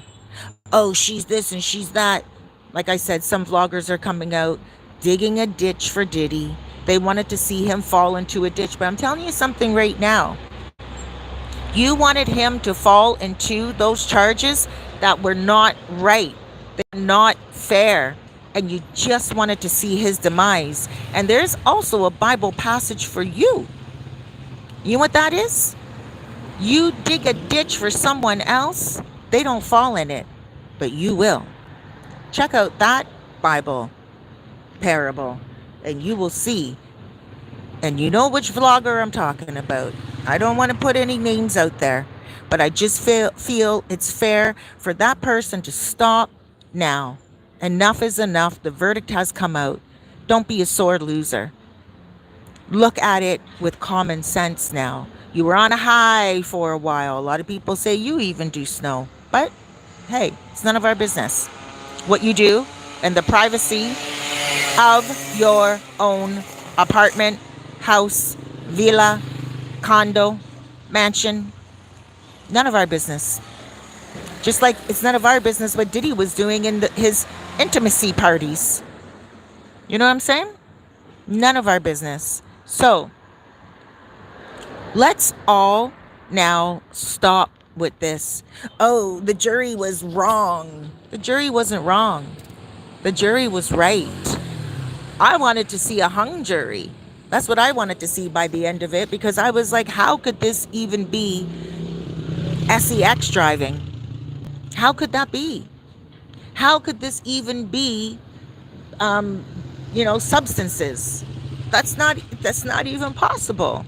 Oh, she's this and she's that. Like I said, some vloggers are coming out digging a ditch for Diddy. They wanted to see him fall into a ditch. But I'm telling you something right now. You wanted him to fall into those charges that were not right. They're not fair. And you just wanted to see his demise. And there's also a Bible passage for you. You know what that is? You dig a ditch for someone else, they don't fall in it, but you will. Check out that Bible parable, and you will see. And you know which vlogger I'm talking about. I don't want to put any names out there, but I just feel it's fair for that person to stop now. Enough is enough. The verdict has come out. Don't be a sore loser. Look at it with common sense now. You were on a high for a while. A lot of people say you even do snow. But, hey, it's none of our business. What you do in the privacy of your own apartment, house, villa, condo, mansion, none of our business. Just like it's none of our business what Diddy was doing in his intimacy parties. You know what I'm saying? None of our business. So, let's all now stop with this. Oh, the jury was wrong. The jury wasn't wrong. The jury was right. I wanted to see a hung jury. That's what I wanted to see by the end of it, because I was like, how could this even be sex driving? How could that be? How could this even be, substances? That's not even possible.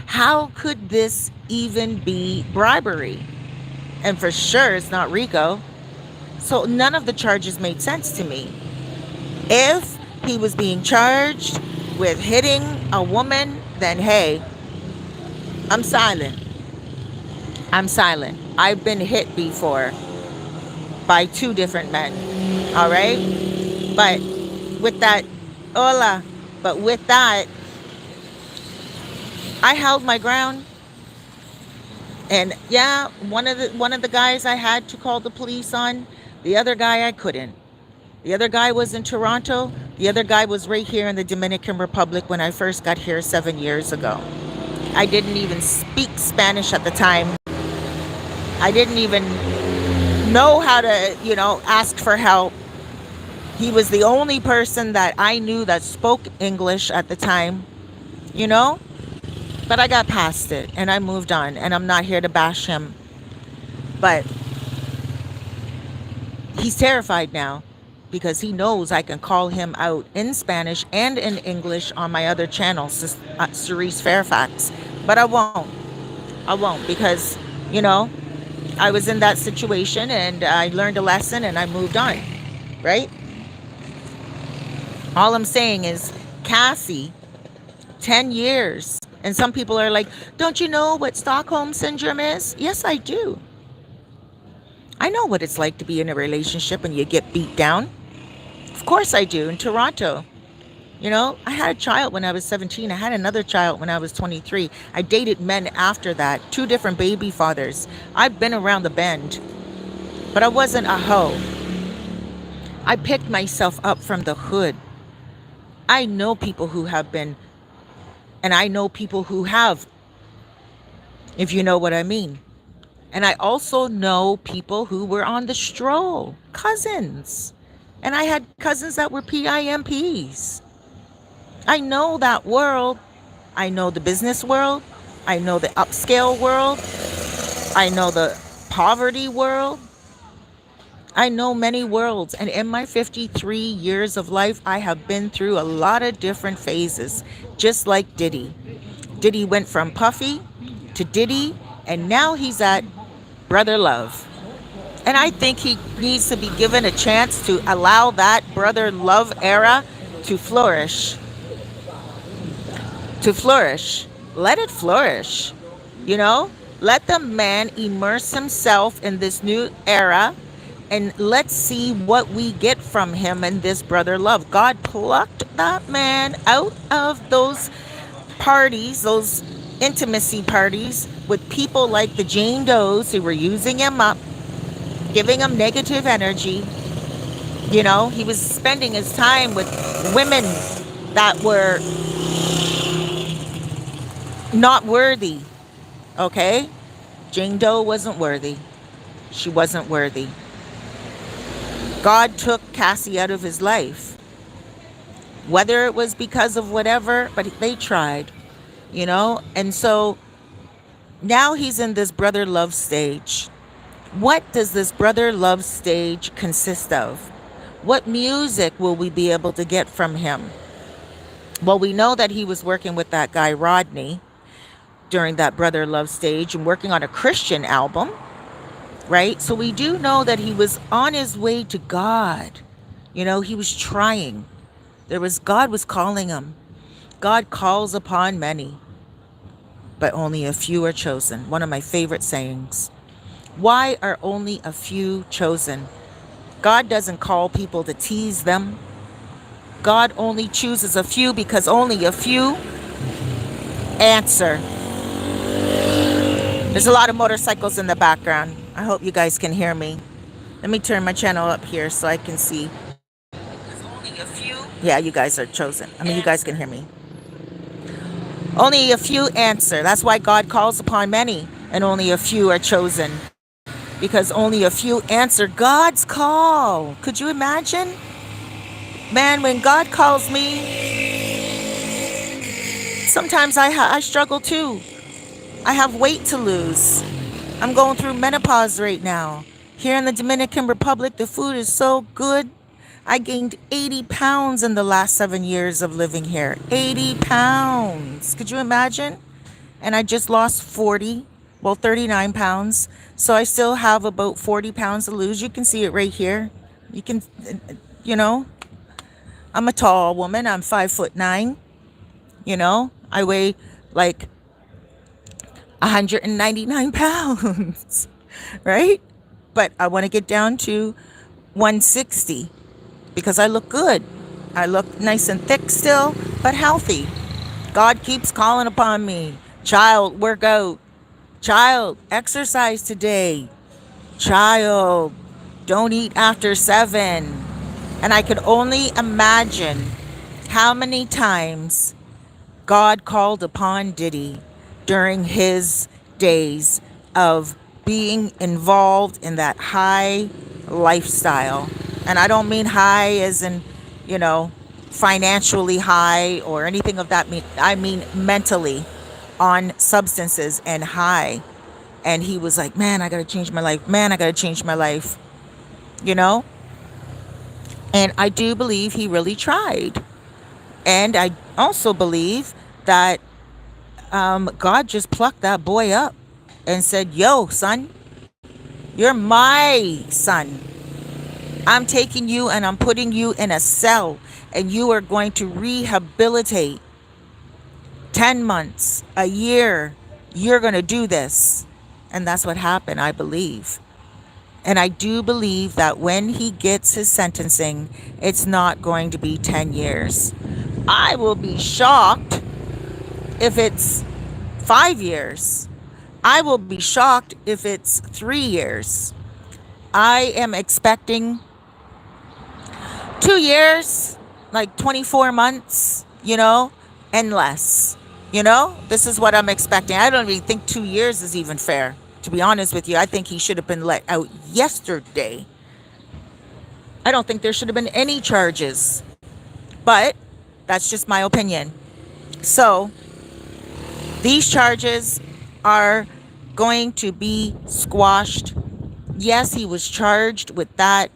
How could this even be bribery? And for sure, it's not RICO. So none of the charges made sense to me. If he was being charged with hitting a woman, then hey, I'm silent. I'm silent. I've been hit before by two different men. All right? But with that, hola. But with that, I held my ground. And yeah, one of the guys I had to call the police on, the other guy I couldn't. The other guy was in Toronto. The other guy was right here in the Dominican Republic when I first got here 7 years ago. I didn't even speak Spanish at the time. I didn't even know how to, ask for help. He was the only person that I knew that spoke English at the time, you know? But I got past it and I moved on, and I'm not here to bash him. But he's terrified now because he knows I can call him out in Spanish and in English on my other channel, Cerise Fairfax. But I won't. I won't because, I was in that situation and I learned a lesson and I moved on, right? All I'm saying is Cassie, 10 years. And some people are like, don't you know what Stockholm Syndrome is? Yes, I do. I know what it's like to be in a relationship and you get beat down. Of course I do. In Toronto, I had a child when I was 17. I had another child when I was 23. I dated men after that, 2 different baby fathers. I've been around the bend, but I wasn't a hoe. I picked myself up from the hood. I know people who have been, and I know people who have, if you know what I mean. And I also know people who were on the stroll, cousins. And I had cousins that were PIMPs. I know that world. I know the business world. I know the upscale world. I know the poverty world. I know many worlds. And in my 53 years of life, I have been through a lot of different phases, just like Diddy. Diddy went from Puffy to Diddy, and now he's at Brother Love. And I think he needs to be given a chance to allow that Brother Love era to flourish. To flourish. Let it flourish. Let the man immerse himself in this new era, and let's see what we get from him in this Brother Love. God plucked that man out of those parties, those intimacy parties with people like the Jane Does who were using him up, giving him negative energy. He was spending his time with women that were not worthy. Okay? Jane Doe wasn't worthy. She wasn't worthy. God took Cassie out of his life. Whether it was because of whatever, but they tried, And so now he's in this Brother Love stage. What does this Brother Love stage consist of? What music will we be able to get from him? Well, we know that he was working with that guy Rodney during that Brother Love stage and working on a Christian album, right? So we do know that he was on his way to God. He was trying. God was calling him. God calls upon many, but only a few are chosen. One of my favorite sayings. Why are only a few chosen? God doesn't call people to tease them. God only chooses a few because only a few answer. There's a lot of motorcycles in the background. I hope you guys can hear me. Let me turn my channel up here so I can see. Only a few. Yeah, you guys are chosen. You guys can hear me. Only a few answer. That's why God calls upon many, and only a few are chosen. Because only a few answer God's call. Could you imagine? Man, when God calls me, sometimes I struggle too. I have weight to lose. I'm going through menopause right now. Here in the Dominican Republic, the food is so good. I gained 80 pounds in the last 7 years of living here. 80 pounds. Could you imagine? and I just lost 39 pounds. So I still have about 40 pounds to lose. You can see it right here. You can, you know, I'm a tall woman. I'm 5'9". I weigh like 199 pounds, right? But I want to get down to 160 because I look good. I look nice and thick still, but healthy. God keeps calling upon me. Child, work out. Child, exercise today. Child, don't eat after 7. And I could only imagine how many times God called upon Diddy during his days of being involved in that high lifestyle. And I don't mean high as in, you know, financially high or anything of that mean. I mean mentally on substances and high. And he was like, man, I got to change my life. Man, I got to change my life. You know? And I do believe he really tried. And I also believe that God just plucked that boy up and said, yo, son, you're my son. I'm taking you and I'm putting you in a cell, and you are going to rehabilitate 10 months, a year. You're going to do this. And that's what happened, I believe. And I do believe that when he gets his sentencing, it's not going to be 10 years. I will be shocked if it's 5 years. I will be shocked if it's 3 years. I am expecting 2 years, like 24 months, and less. This is what I'm expecting. I don't even think 2 years is even fair. To be honest with you, I think he should have been let out yesterday. I don't think there should have been any charges. But that's just my opinion. So these charges are going to be squashed. Yes, he was charged with that,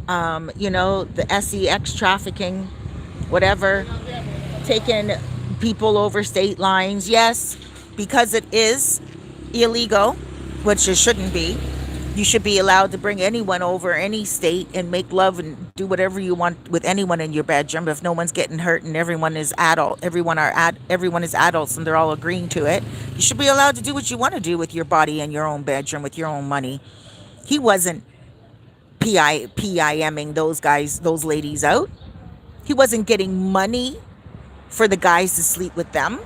the sex trafficking, whatever, taking people over state lines. Yes, because it is illegal, which it shouldn't be. You should be allowed to bring anyone over any state and make love and do whatever you want with anyone in your bedroom if no one's getting hurt and everyone is adult. Everyone is adults and they're all agreeing to it. You should be allowed to do what you want to do with your body in your own bedroom with your own money. He wasn't PIMing those ladies out. He wasn't getting money for the guys to sleep with them.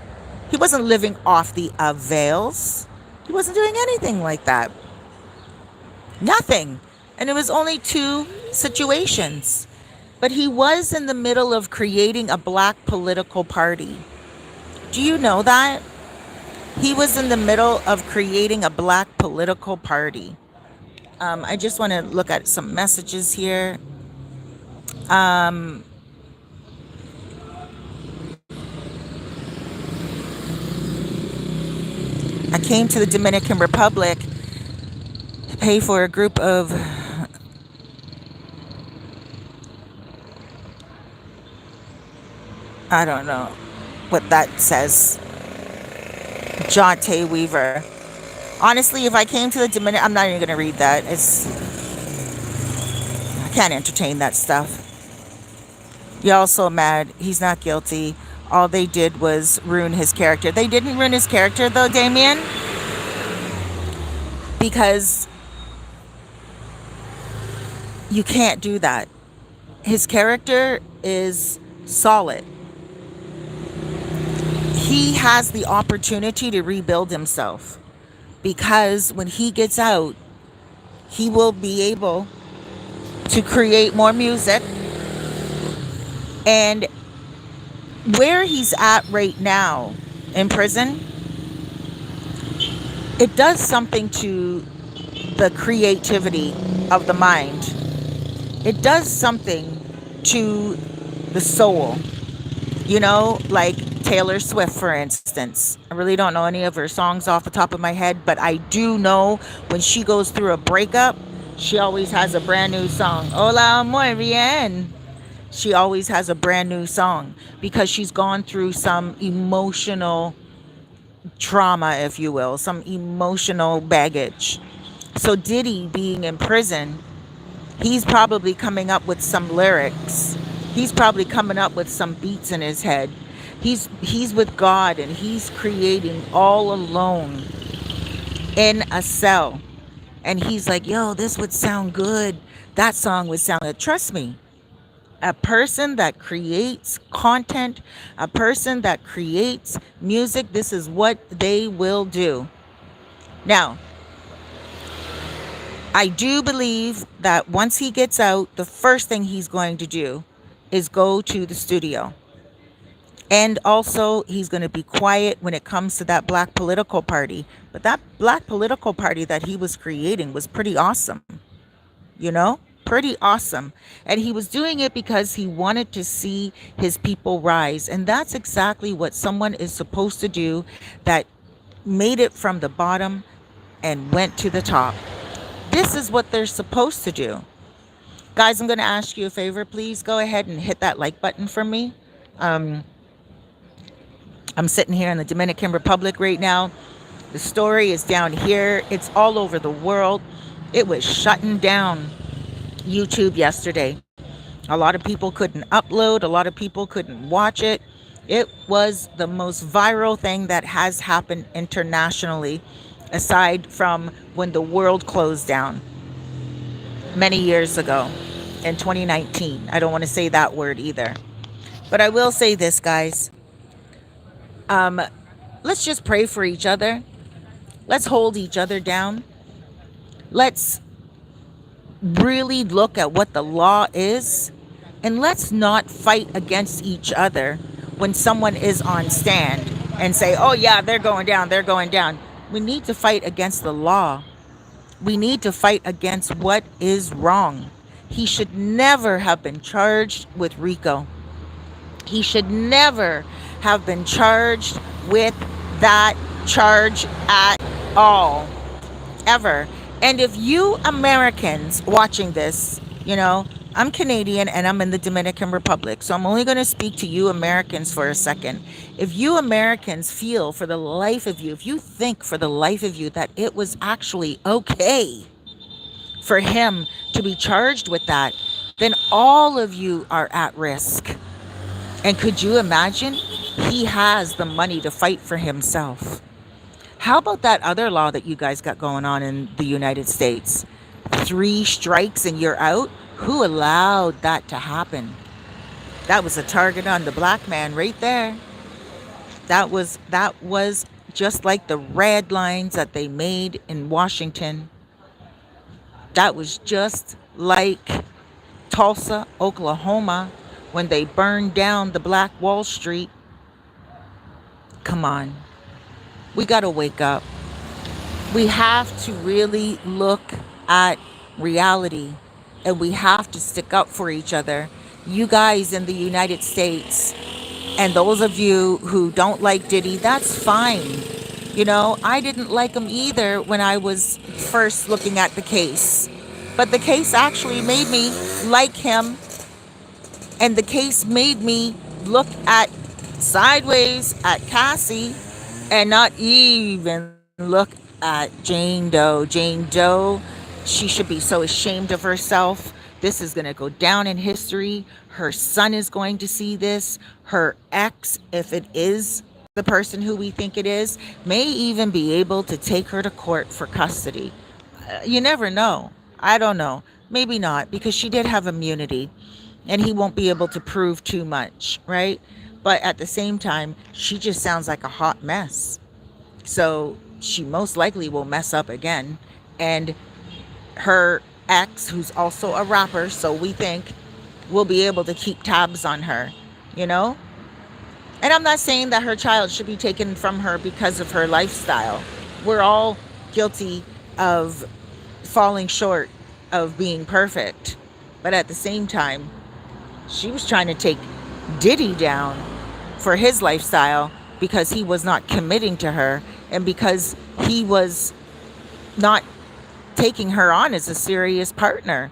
He wasn't living off the avails. He wasn't doing anything like that. Nothing. And it was only 2 situations. But he was in the middle of creating a black political party. Do you know that? He was in the middle of creating a black political party. I just want to look at some messages here. I came to the Dominican Republic, pay for a group of I don't know what that says. Jonte Weaver. Honestly, if I came to the Dominican, I'm not even going to read that. I can't entertain that stuff. Y'all so mad. He's not guilty. All they did was ruin his character. They didn't ruin his character though, Damien. Because you can't do that. His character is solid. He has the opportunity to rebuild himself. Because when he gets out, he will be able to create more music. And where he's at right now in prison, it does something to the creativity of the mind. It does something to the soul. Like Taylor Swift, for instance. I really don't know any of her songs off the top of my head, but I do know when she goes through a breakup, she always has a brand new song. Hola, muy bien. She always has a brand new song because she's gone through some emotional trauma, if you will, some emotional baggage. So Diddy being in prison, he's probably coming up with some lyrics. He's probably coming up with some beats in his head. He's with God and he's creating all alone in a cell. And he's like, yo, this would sound good. That song would sound good. Trust me, a person that creates content, a person that creates music, this is what they will do. Now, I do believe that once he gets out, the first thing he's going to do is go to the studio. And also, he's going to be quiet when it comes to that black political party. But that black political party that he was creating was pretty awesome, you know? Pretty awesome. And he was doing it because he wanted to see his people rise. And that's exactly what someone is supposed to do that made it from the bottom and went to the top. This is what they're supposed to do. Guys, I'm going to ask you a favor. Please go ahead and hit that like button for me. I'm sitting here in the Dominican Republic right now. The story is down here. It's all over the world. It was shutting down YouTube yesterday. A lot of people couldn't upload. A lot of people couldn't watch it. It was the most viral thing that has happened internationally, aside from when the world closed down many years ago in 2019. I don't want to say that word either. But I will say this, guys. Let's just pray for each other. Let's hold each other down. Let's really look at what the law is. And let's not fight against each other when someone is on stand and say, oh yeah, they're going down, they're going down. We need to fight against the law. We need to fight against what is wrong. He should never have been charged with RICO. He should never have been charged with that charge at all, ever. And if you Americans watching this, you know, I'm Canadian and I'm in the Dominican Republic, so I'm only going to speak to you Americans for a second. If you Americans feel for the life of you, if you think for the life of you that it was actually okay for him to be charged with that, then all of you are at risk. And could you imagine? He has the money to fight for himself. How about that other law that you guys got going on in the United States? 3 strikes and you're out? Who allowed that to happen? That was a target on the black man right there. That was just like the red lines that they made in Washington. That was just like Tulsa, Oklahoma, when they burned down the Black Wall Street. Come on. We got to wake up. We have to really look at reality, and we have to stick up for each other. You guys in the United States, and those of you who don't like Diddy, that's fine. You know, I didn't like him either when I was first looking at the case. But the case actually made me like him, and the case made me look at sideways at Cassie and not even look at Jane Doe. Jane Doe, she should be so ashamed of herself. This is going to go down in history. Her son is going to see this. Her ex, if it is the person who we think it is, may even be able to take her to court for custody. You never know. I don't know. Maybe not, because she did have immunity and he won't be able to prove too much, right? But at the same time, she just sounds like a hot mess. So she most likely will mess up again. And her ex, who's also a rapper, so we think, will be able to keep tabs on her, you know? And I'm not saying that her child should be taken from her because of her lifestyle. We're all guilty of falling short of being perfect. But at the same time, she was trying to take Diddy down for his lifestyle because he was not committing to her and because he was not taking her on as a serious partner.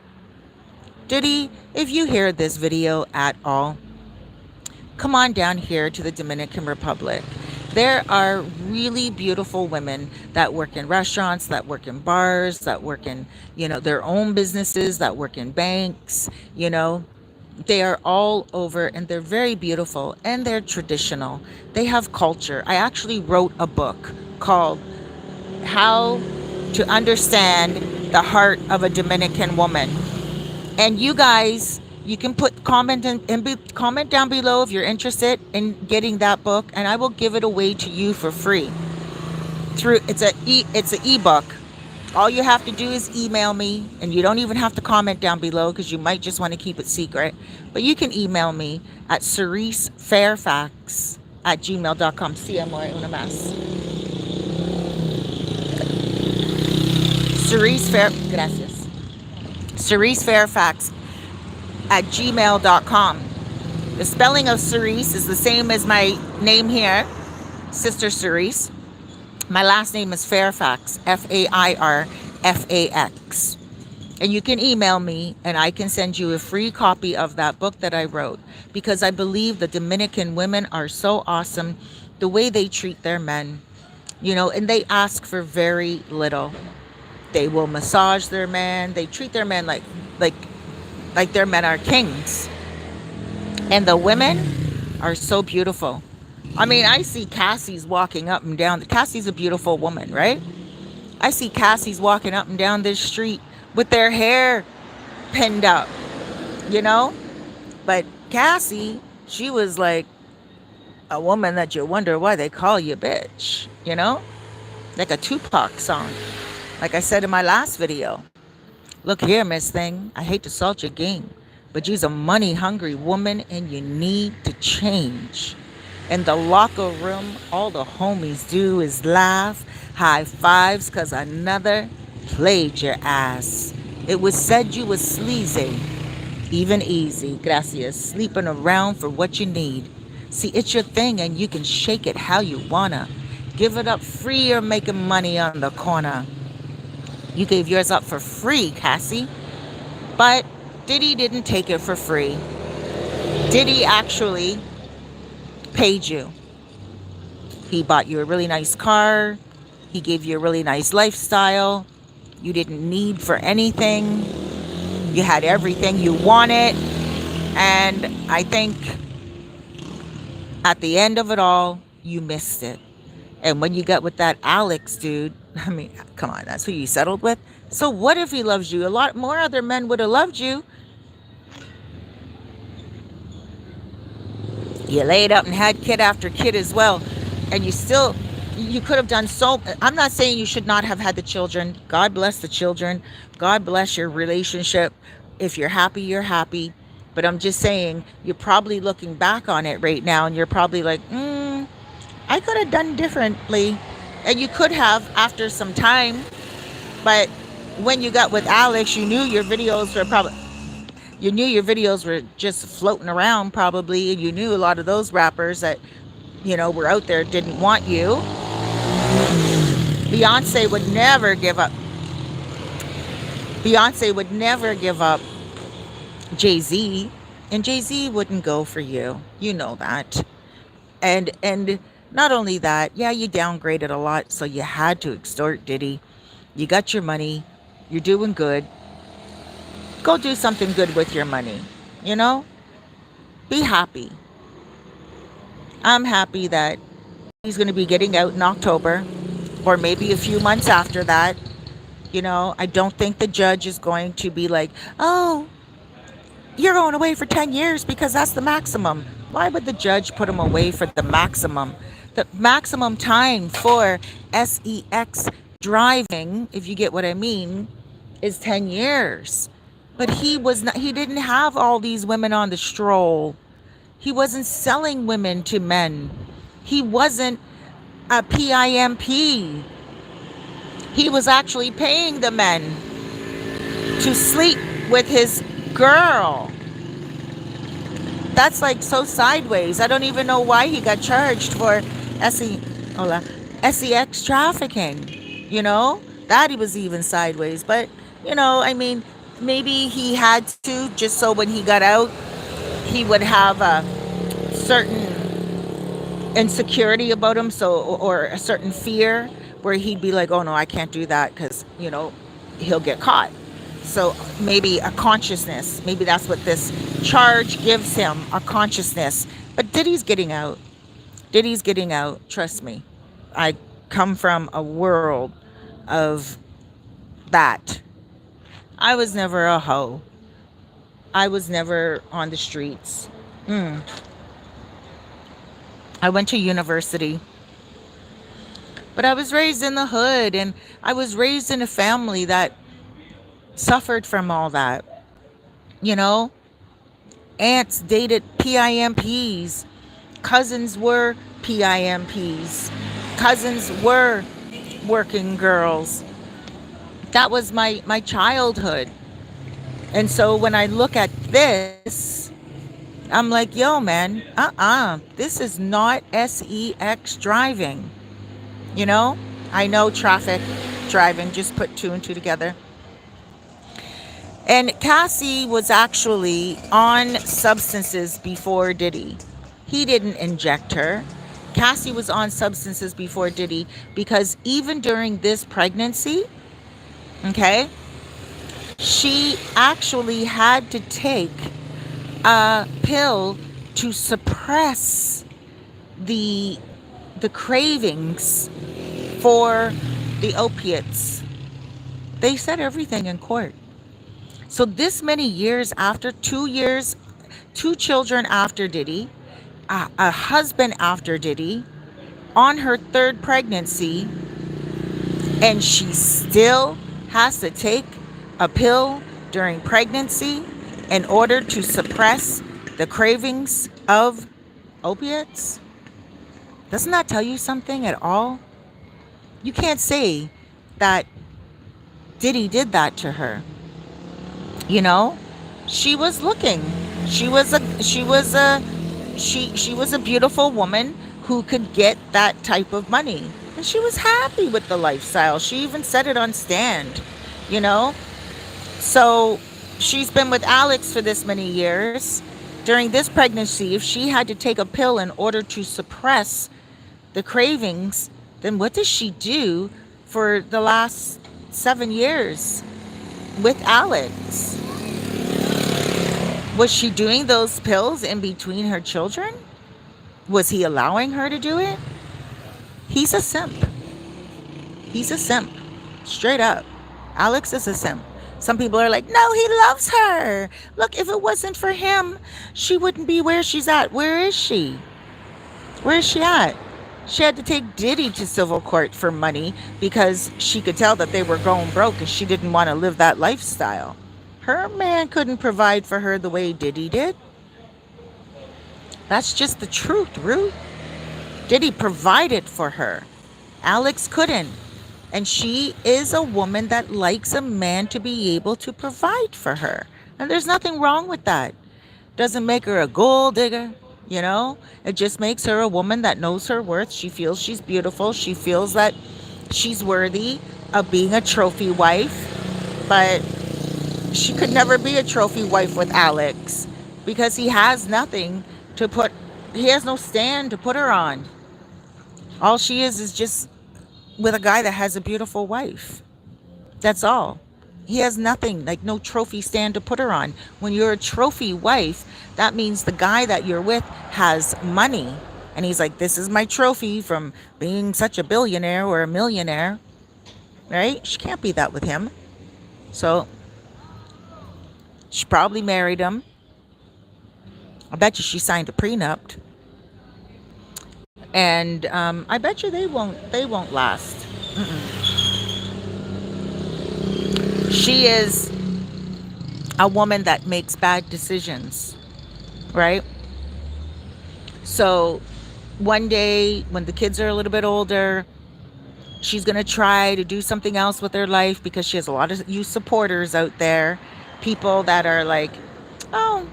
Diddy, if you hear this video at all, come on down here to the Dominican Republic There are really beautiful women that work in restaurants, that work in bars, that work in, their own businesses, that work in banks, you know. They are all over and they're very beautiful and they're traditional. They have culture. I actually wrote a book called How to Understand the Heart of a Dominican Woman. And you guys, you can put comment down below if you're interested in getting that book, and I will give it away to you for free. Through it's an ebook. All you have to do is email me, and you don't even have to comment down below because you might just want to keep it secret. But you can email me at CeriseFairfax@gmail.com. Sí, amor, una más. Gracias. CeriseFairfax@gmail.com. The spelling of Cerise is the same as my name here, Sister Cerise. My last name is Fairfax, Fairfax. And you can email me and I can send you a free copy of that book that I wrote, because I believe the Dominican women are so awesome, the way they treat their men, and they ask for very little. They will massage their men. They treat their men like their men are kings. And the women are so beautiful. I mean, I see Cassie's walking up and down. Cassie's a beautiful woman, right? I see Cassie's walking up and down this street with their hair pinned up, you know? But Cassie, she was like a woman that you wonder why they call you bitch, Like a Tupac song. Like I said in my last video. Look here, Miss Thing, I hate to salt your game, but you's a money-hungry woman and you need to change. In the locker room, all the homies do is laugh, high fives, cause another played your ass. It was said you was sleazy, even easy, gracias, sleeping around for what you need. See, it's your thing and you can shake it how you wanna. Give it up free or making money on the corner. You gave yours up for free, Cassie. But Diddy didn't take it for free. Diddy actually paid you. He bought you a really nice car. He gave you a really nice lifestyle. You didn't need for anything. You had everything you wanted. And I think at the end of it all, you missed it. And when you got with that Alex dude, I mean, come on, that's who you settled with? So what if he loves you? A lot more other men would have loved you. You laid up and had kid after kid as well. And you could have done so. I'm not saying you should not have had the children. God bless the children. God bless your relationship. If you're happy, you're happy. But I'm just saying, you're probably looking back on it right now and you're probably like, I could have done differently. And you could have after some time. But when you got with Alex, you knew your videos were just floating around probably. And you knew a lot of those rappers that, were out there didn't want you. Beyonce would never give up. Beyonce would never give up Jay-Z. And Jay-Z wouldn't go for you. You know that. And not only that, yeah, you downgraded a lot, so you had to extort Diddy. You got your money. You're doing good. Go do something good with your money. Be happy. I'm happy that he's going to be getting out in October or maybe a few months after that. I don't think the judge is going to be like, oh, you're going away for 10 years because that's the maximum. Why would the judge put him away for the maximum? The maximum time for sex driving, if you get what I mean, is 10 years. But he didn't have all these women on the stroll. He wasn't selling women to men. He wasn't a PIMP. He was actually paying the men to sleep with his girl. That's like so sideways. I don't even know why he got charged for sex trafficking. That he was even sideways. But, maybe he had to, just so when he got out, he would have a certain insecurity about him, so or a certain fear where he'd be like, "Oh no, I can't do that because he'll get caught." So maybe a consciousness. Maybe that's what this charge gives him, a consciousness. But Diddy's getting out. Diddy's getting out. Trust me. I come from a world of that. I was never a hoe. I was never on the streets. Mm. I went to university, but I was raised in the hood, and I was raised in a family that suffered from all that. You know, aunts dated PIMPs, cousins were PIMPs, cousins were working girls. That was my childhood. And so when I look at this, I'm like, yo, man, this is not sex driving. You know, I know traffic driving, just put two and two together. And Cassie was actually on substances before Diddy. He didn't inject her. Cassie was on substances before Diddy because even during this pregnancy, okay, she actually had to take a pill to suppress the the cravings for the opiates. They said everything in court. So this many years after, 2 years, two children after Diddy, a husband after Diddy, on her third pregnancy, and she still has to take a pill during pregnancy in order to suppress the cravings of opiates? Doesn't that tell you something at all? You can't say that Diddy did that to her. You know, she was looking. She was a beautiful woman who could get that type of money. And she was happy with the lifestyle. She even said it on stand, you know? So she's been with Alex for this many years. During this pregnancy, if she had to take a pill in order to suppress the cravings, then what does she do for the last 7 years with Alex? Was she doing those pills in between her children? Was he allowing her to do it? He's a simp. He's a simp. Straight up. Alex is a simp. Some people are like, no, he loves her. Look, if it wasn't for him, she wouldn't be where she's at. Where is she? Where is she at? She had to take Diddy to civil court for money because she could tell that they were going broke and she didn't want to live that lifestyle. Her man couldn't provide for her the way Diddy did. That's just the truth, Ruth. Diddy provided for her. Alex couldn't. And she is a woman that likes a man to be able to provide for her. And there's nothing wrong with that. Doesn't make her a gold digger, you know? It just makes her a woman that knows her worth. She feels she's beautiful. She feels that she's worthy of being a trophy wife. But she could never be a trophy wife with Alex because he has nothing to put, he has no stand to put her on. All she is just with a guy that has a beautiful wife. That's all. He has nothing, like no trophy stand to put her on. When you're a trophy wife, that means the guy that you're with has money. And he's like, this is my trophy from being such a billionaire or a millionaire. Right? She can't be that with him. So she probably married him. I bet you she signed a prenup. And I bet you they won't last. She is a woman that makes bad decisions, right? So one day when the kids are a little bit older, she's going to try to do something else with her life because she has a lot of you supporters out there, people that are like, oh,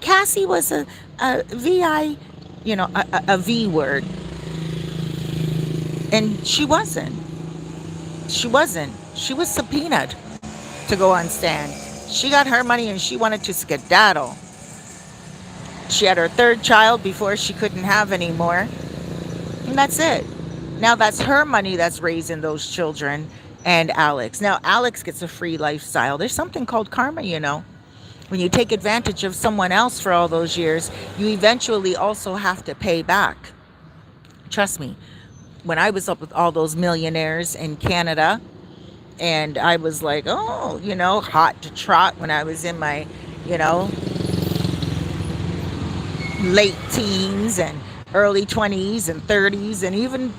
Cassie was a VI, a V word. And she wasn't. She wasn't. She was subpoenaed to go on stand. She got her money and she wanted to skedaddle. She had her third child before she couldn't have any more. and that's it. Now that's her money that's raising those children and Alex. Now Alex gets a free lifestyle. There's something called karma, you know. When you take advantage of someone else for all those years, you eventually also have to pay back. Trust me. When I was up with all those millionaires in Canada, and I was like, oh, you know, hot to trot when I was in my, you know, late teens and early 20s and 30s and even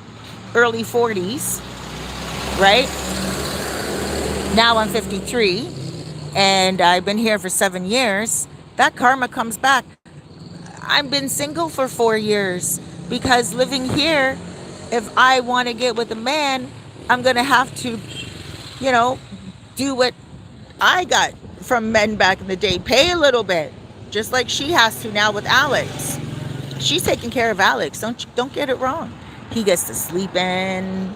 early 40s, right? Now I'm 53 and I've been here for 7 years. That karma comes back. I've been single for 4 years because living here, if I want to get with a man, I'm going to have to, you know, do what I got from men back in the day. Pay a little bit, just like she has to now with Alex. She's taking care of Alex. Don't get it wrong. He gets to sleep in.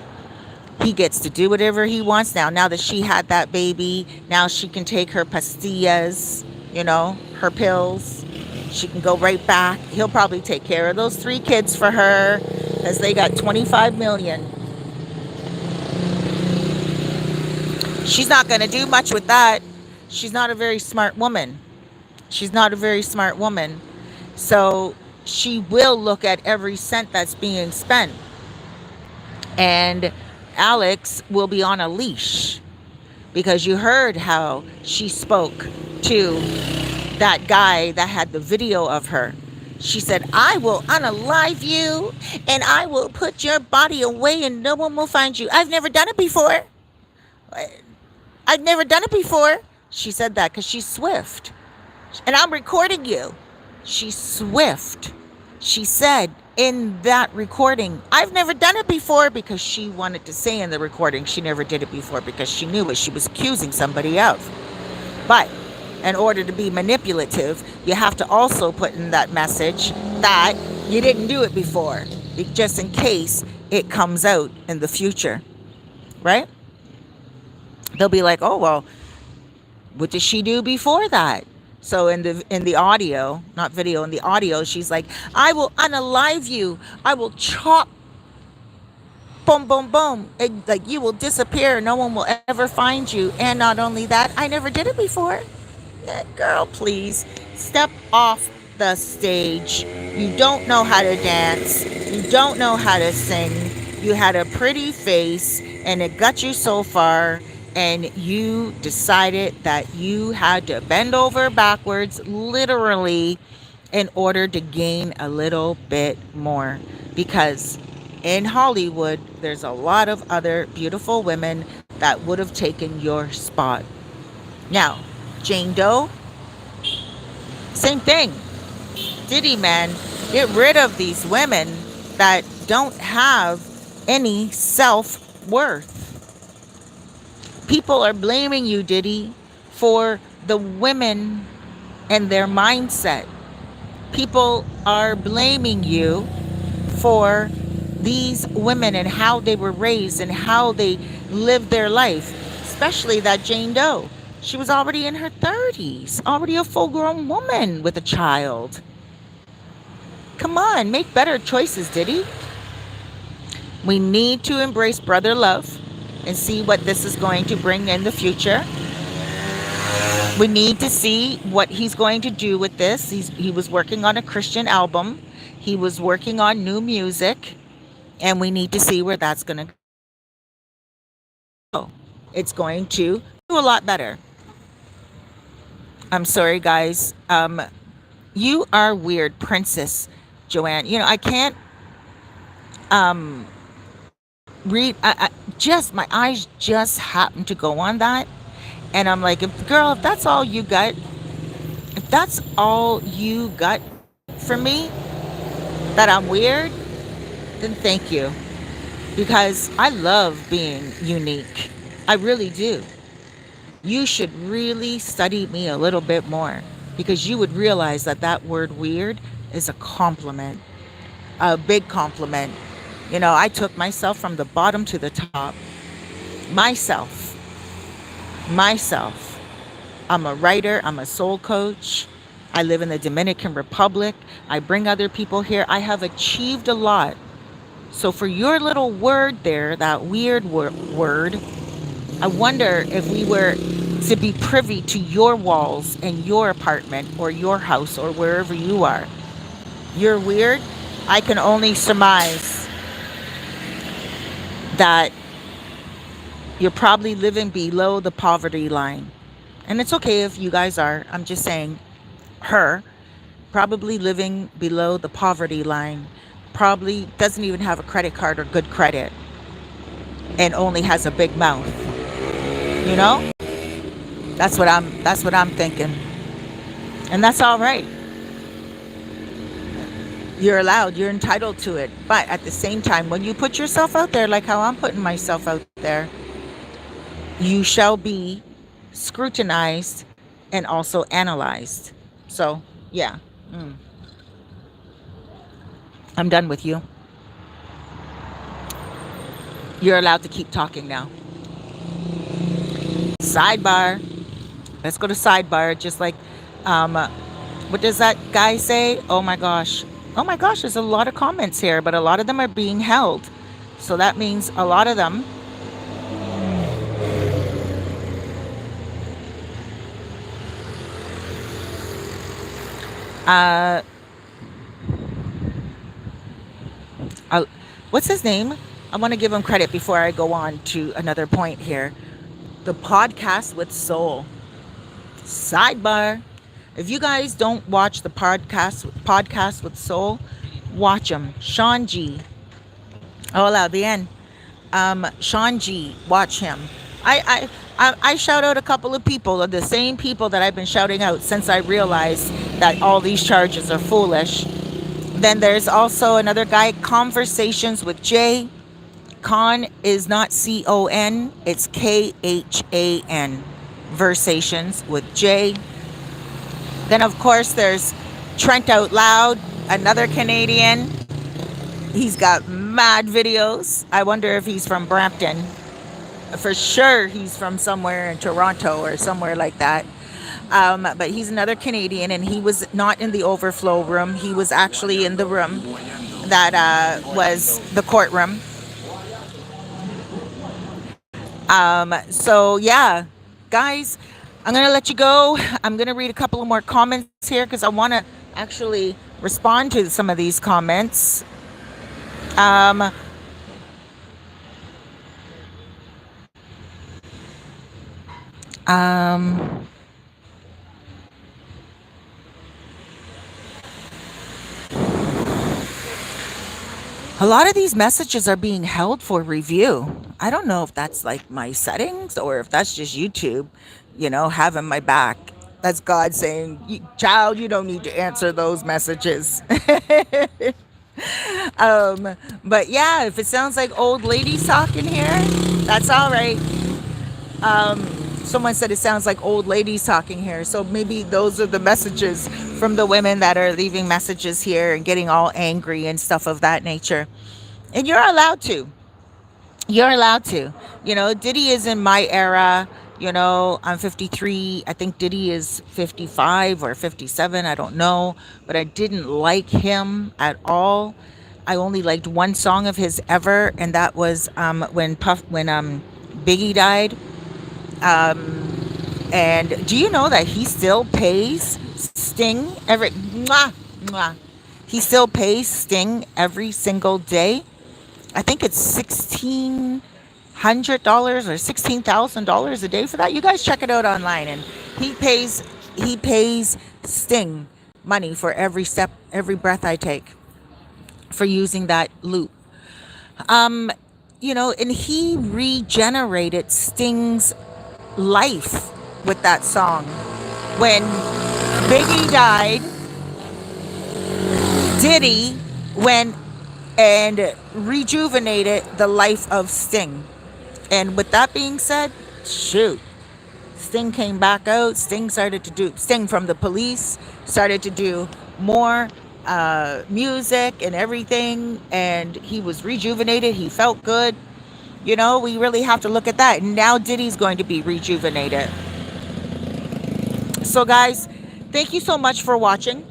He gets to do whatever he wants now. Now that she had that baby, now she can take her pastillas, you know, her pills. She can go right back. He'll probably take care of those 3 kids for her because they got 25 million. She's not going to do much with that. She's not a very smart woman. She's not a very smart woman. So she will look at every cent that's being spent. And Alex will be on a leash because you heard how she spoke to that guy that had the video of her. She said, I will unalive you and I will put your body away and no one will find you. I've never done it before. I've never done it before. She said that because she's swift. And I'm recording you. She's swift. She said in that recording, I've never done it before, because she wanted to say in the recording she never did it before because she knew what she was accusing somebody of. But in order to be manipulative, you have to also put in that message that you didn't do it before, just in case it comes out in the future, right? They'll be like, oh, well, what did she do before that? So in the audio, not video, in the audio, she's like, I will unalive you. I will chop, boom, boom, boom. Like, you will disappear. No one will ever find you. And not only that, I never did it before. Yeah, girl, please step off the stage. You don't know how to dance. You don't know how to sing. You had a pretty face and it got you so far. And you decided that you had to bend over backwards, literally, in order to gain a little bit more. Because in Hollywood, there's a lot of other beautiful women that would have taken your spot. Now, Jane Doe, same thing. Diddy, man, get rid of these women that don't have any self-worth. People are blaming you, Diddy, for the women and their mindset. People are blaming you for these women and how they were raised and how they lived their life, especially that Jane Doe. She was already in her 30s, already a full-grown woman with a child. Come on, make better choices, Diddy. We need to embrace brother love and see what this is going to bring in the future. We need to see what he's going to do with this. He was working on a Christian album. He was working on new music. And we need to see where that's going to go. It's going to do a lot better. I'm sorry, guys. You are weird, Princess Joanne. You know, I can't read. Just my eyes just happened to go on that, and I'm like, if that's all you got, if that's all you got for me, that I'm weird, then thank you, because I love being unique. I really do. You should really study me a little bit more, because you would realize that that word weird is a compliment, a big compliment. You know, I took myself from the bottom to the top. Myself. I'm a writer. I'm a soul coach. I live in the Dominican Republic. I bring other people here. I have achieved a lot. So for your little word there, that weird word, I wonder if we were to be privy to your walls and your apartment or your house or wherever you are. You're weird. I can only surmise that you're probably living below the poverty line. And it's okay if you guys are. I'm just saying, her, probably living below the poverty line, probably doesn't even have a credit card or good credit, and only has a big mouth. You know? That's what I'm thinking. And that's all right. You're allowed, you're entitled to it. But at the same time, when you put yourself out there like how I'm putting myself out there, you shall be scrutinized and also analyzed. So, yeah, I'm done with you. You're allowed to keep talking now. Sidebar. Let's go to sidebar. Just like, what does that guy say? Oh my gosh. Oh my gosh, there's a lot of comments here, but a lot of them are being held. So that means a lot of them. Uh, uh, what's his name? I want to give him credit before I go on to another point here. The podcast with soul. Sidebar. If you guys don't watch the podcast with soul, watch them. Sean G. Hola, bien. Sean G. Watch him. I shout out a couple of people, the same people that I've been shouting out since I realized that all these charges are foolish. Then there's also another guy, Conversations with Jay. Con is not C-O-N, it's K-H-A-N. Versations with Jay. Then, of course, there's Trent Out Loud, another Canadian. He's got mad videos. I wonder if he's from Brampton. For sure, he's from somewhere in Toronto or somewhere like that. But he's another Canadian, and he was not in the overflow room. He was actually in the room that was the courtroom. So, yeah, guys, I'm going to let you go. I'm going to read a couple of more comments here because I want to actually respond to some of these comments. Um, um, a lot of these messages are being held for review. I don't know if that's like my settings or if that's just YouTube, having my back. That's God saying, child, you don't need to answer those messages. But yeah, if it sounds like old ladies talking here, that's all right. Someone said it sounds like old ladies talking here. So maybe those are the messages from the women that are leaving messages here and getting all angry and stuff of that nature. And you're allowed to. You're allowed to. Diddy is in my era. I'm 53. I think Diddy is 55 or 57. I don't know. But I didn't like him at all. I only liked one song of his ever, and that was when Biggie died. And do you know that he still pays Sting he still pays Sting every single day? I think it's $1,600 or $16,000 a day for that. You guys check it out online, and he pays Sting money for every step, every breath I take, for using that loop. And he regenerated Sting's life with that song. When Biggie died, Diddy went and rejuvenated the life of Sting. And with that being said, shoot, Sting came back out. Sting from the Police started to do more music and everything, and he was rejuvenated. He felt good. We really have to look at that. And now Diddy's going to be rejuvenated. So guys, thank you so much for watching.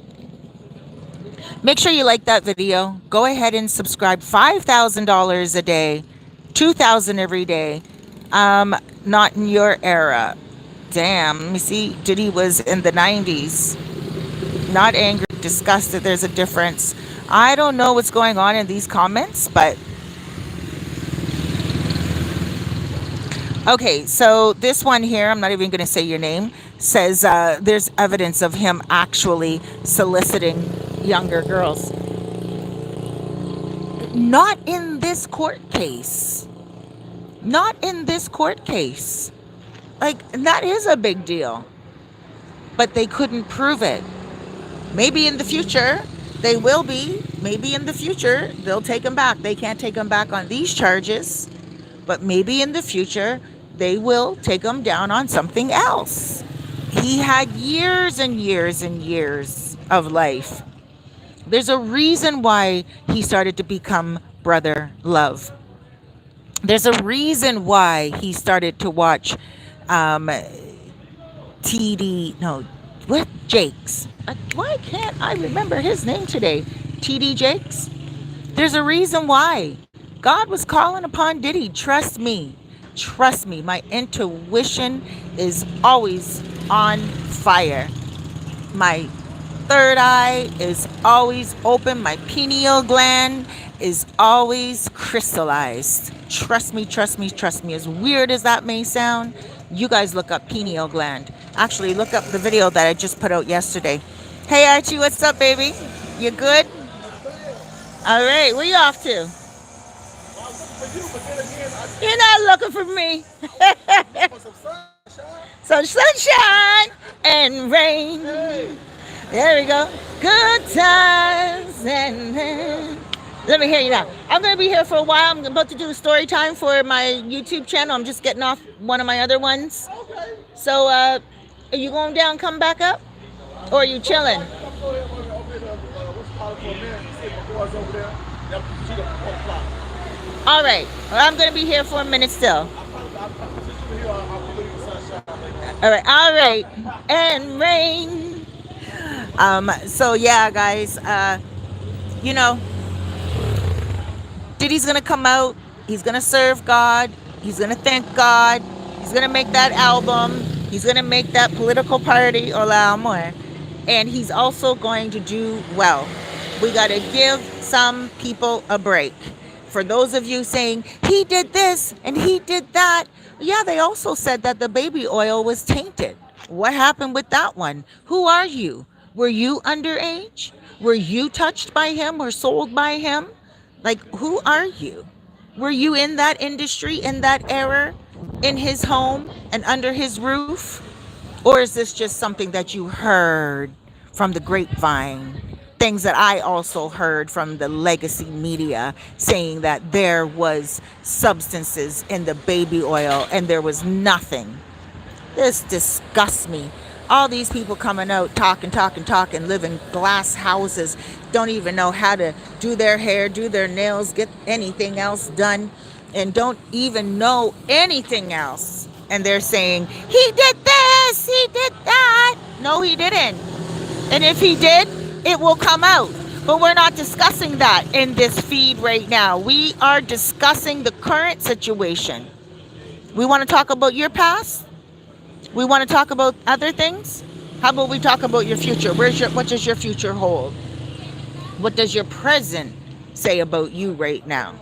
Make sure you like that video. Go ahead and subscribe. $5,000 a day, 2,000 every day. Not in your era. Damn. Let me see. Diddy was in the 90s. Not angry, disgusted. There's a difference. I don't know what's going on in these comments, but okay. So this one here, I'm not even going to say your name, says there's evidence of him actually soliciting younger girls. Not in this court case. Not in this court case. Like, that is a big deal. But they couldn't prove it. Maybe in the future, they will be. Maybe in the future, they'll take him back. They can't take him back on these charges. But maybe in the future, they will take him down on something else. He had years and years and years of life. There's a reason why he started to become Brother Love. There's a reason why he started to watch Jakes. Why can't I remember his name today? TD Jakes? There's a reason why. God was calling upon Diddy. Trust me. Trust me. My intuition is always on fire. My third eye is always open. My pineal gland is always crystallized. Trust me, trust me, trust me. As weird as that may sound, you guys look up pineal gland. Actually, look up the video that I just put out yesterday. Hey, Archie, what's up, baby? You good? All right, where you off to? You're not looking for me. Some sunshine and rain. There we go. Good times and let me hear you now. I'm going to be here for a while. I'm about to do a story time for my YouTube channel. I'm just getting off one of my other ones. Okay. So, are you going down, come back up? Or are you chilling? All right. Well, I'm going to be here for a minute still. All right. All right. And rain. So, yeah, guys, you know, Diddy's going to come out. He's going to serve God. He's going to thank God. He's going to make that album. He's going to make that political party, Hola Amor. And he's also going to do well. We got to give some people a break. For those of you saying, he did this and he did that. Yeah, they also said that the baby oil was tainted. What happened with that one? Who are you? Were you underage? Were you touched by him or sold by him? Like, who are you? Were you in that industry, in that era, in his home and under his roof? Or is this just something that you heard from the grapevine? Things that I also heard from the legacy media saying that there was substances in the baby oil and there was nothing. This disgusts me. All these people coming out, talking, live in glass houses, don't even know how to do their hair, do their nails, get anything else done, and don't even know anything else. And they're saying, he did this, he did that. No, he didn't. And if he did, it will come out. But we're not discussing that in this feed right now. We are discussing the current situation. We want to talk about your past. We want to talk about other things. How about we talk about your future? What does your future hold? What does your present say about you right now?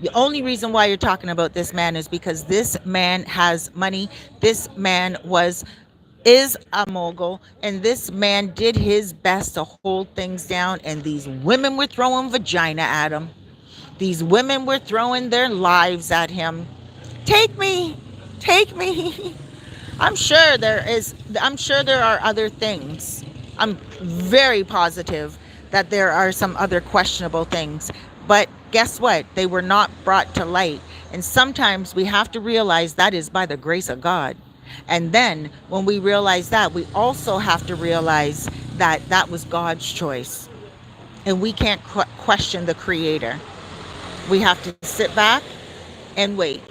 The only reason why you're talking about this man is because this man has money. This man is a mogul, and this man did his best to hold things down, and these women were throwing vagina at him. These women were throwing their lives at him. Take me. I'm sure there are other things. I'm very positive that there are some other questionable things. But guess what? They were not brought to light. And sometimes we have to realize that is by the grace of God. And then when we realize that, we also have to realize that that was God's choice. And we can't question the Creator. We have to sit back and wait.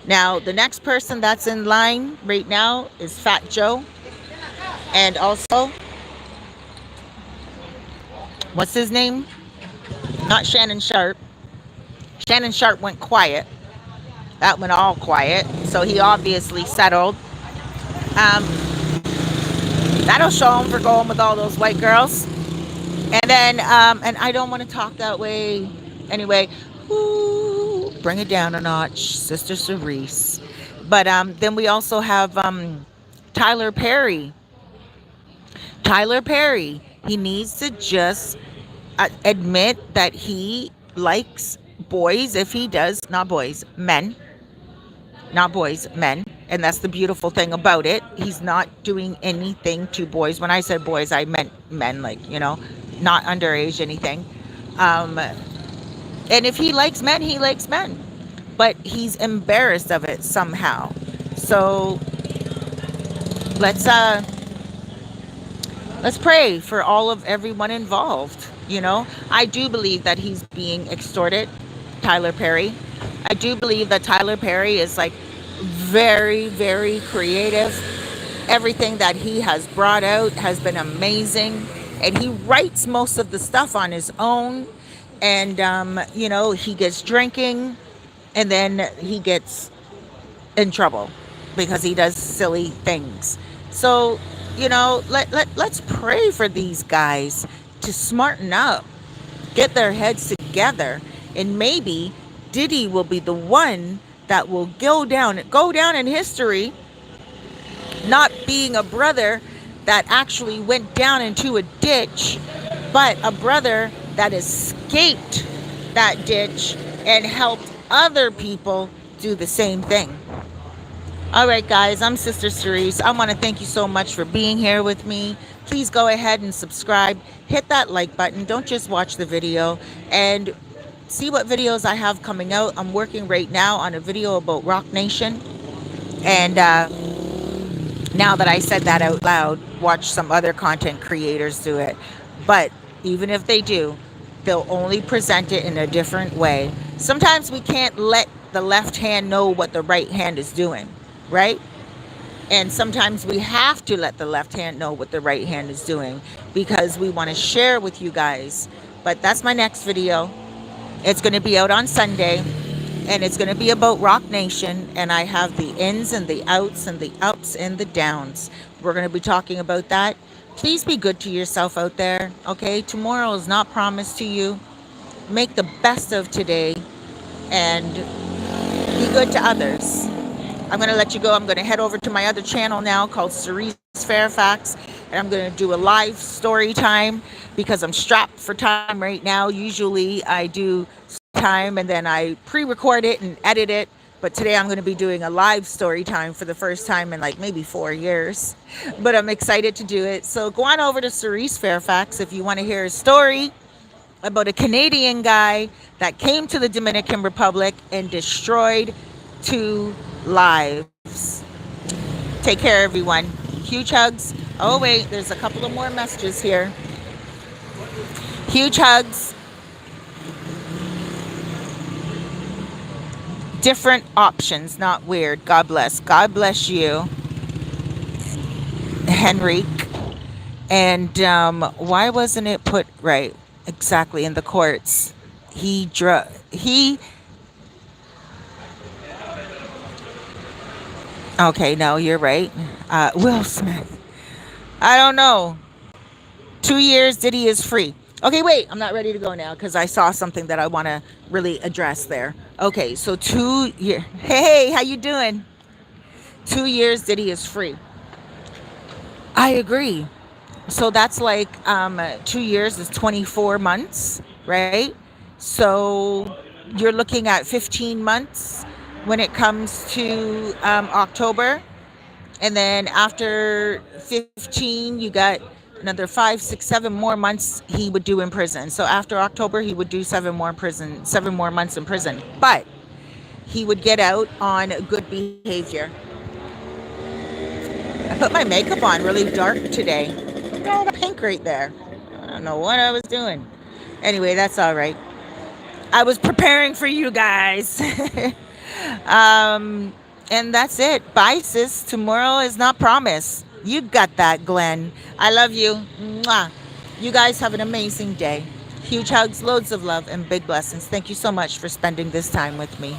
Now, the next person that's in line right now is Fat Joe. And also, What's his name? Not Shannon Sharp. Shannon Sharp went quiet. That went all quiet. So he obviously settled. Um, that'll show him for going with all those white girls. And then, and I don't want to talk that way anyway. Ooh, bring it down a notch, Sister Cerise. But then we also have Tyler Perry. Tyler Perry. He needs to just admit that he likes boys. If he does, not boys, men, not boys, men. And that's the beautiful thing about it. He's not doing anything to boys. When I said boys, I meant men, like, not underage anything. And if he likes men, he likes men. But he's embarrassed of it somehow. So let's let's pray for all of everyone involved. I do believe that he's being extorted, Tyler Perry. I do believe that Tyler Perry is like very, very creative. Everything that he has brought out has been amazing. And he writes most of the stuff on his own. And, he gets drinking and then he gets in trouble because he does silly things. So, let's pray for these guys to smarten up, get their heads together, and maybe Diddy will be the one that will go down in history, not being a brother that actually went down into a ditch, but a brother that escaped that ditch and helped other people do the same thing. All right, guys, I'm Sister Cerise. I want to thank you so much for being here with me. Please go ahead and subscribe. Hit that like button. Don't just watch the video. And see what videos I have coming out. I'm working right now on a video about Rock Nation. And now that I said that out loud, watch some other content creators do it. But even if they do, they'll only present it in a different way. Sometimes we can't let the left hand know what the right hand is doing, right? And sometimes we have to let the left hand know what the right hand is doing because we want to share with you guys. But that's my next video. It's going to be out on Sunday, and it's going to be about Rock Nation, and I have the ins and the outs and the ups and the downs. We're going to be talking about that. Please be good to yourself out there, okay? Tomorrow is not promised to you. Make the best of today and be good to others. I'm going to let you go. I'm going to head over to my other channel now called Cerise Fairfax, and I'm going to do a live story time because I'm strapped for time right now. Usually I do time and then I pre-record it and edit it, but today I'm going to be doing a live story time for the first time in like maybe 4 years, but I'm excited to do it. So go on over to Cerise Fairfax if you want to hear a story about a Canadian guy that came to the Dominican Republic and destroyed 2 lives. Take care, everyone. Huge hugs. Oh wait, there's a couple of more messages here. Huge hugs. Different options, not weird. God bless. God bless you, Henrique. And why wasn't it put right exactly in the courts? He okay, no, you're right. Will Smith. I don't know. 2 years, Diddy is free. Okay, wait, I'm not ready to go now because I saw something that I want to really address there. Okay, so 2 years. Hey, how you doing? 2 years, Diddy is free. I agree. So that's like 2 years is 24 months, right? So you're looking at 15 months when it comes to October. And then after 15, you got another 5, 6, 7 more months he would do in prison. So after October, he would do 7 more months in prison. But he would get out on good behavior. I put my makeup on really dark today. Look at all the pink right there. I don't know what I was doing. Anyway, that's all right. I was preparing for you guys. And that's it. Bye, sis. Tomorrow is not promised. You got that, Glenn. I love you. Mwah. You guys have an amazing day. Huge hugs, loads of love, and big blessings. Thank you so much for spending this time with me.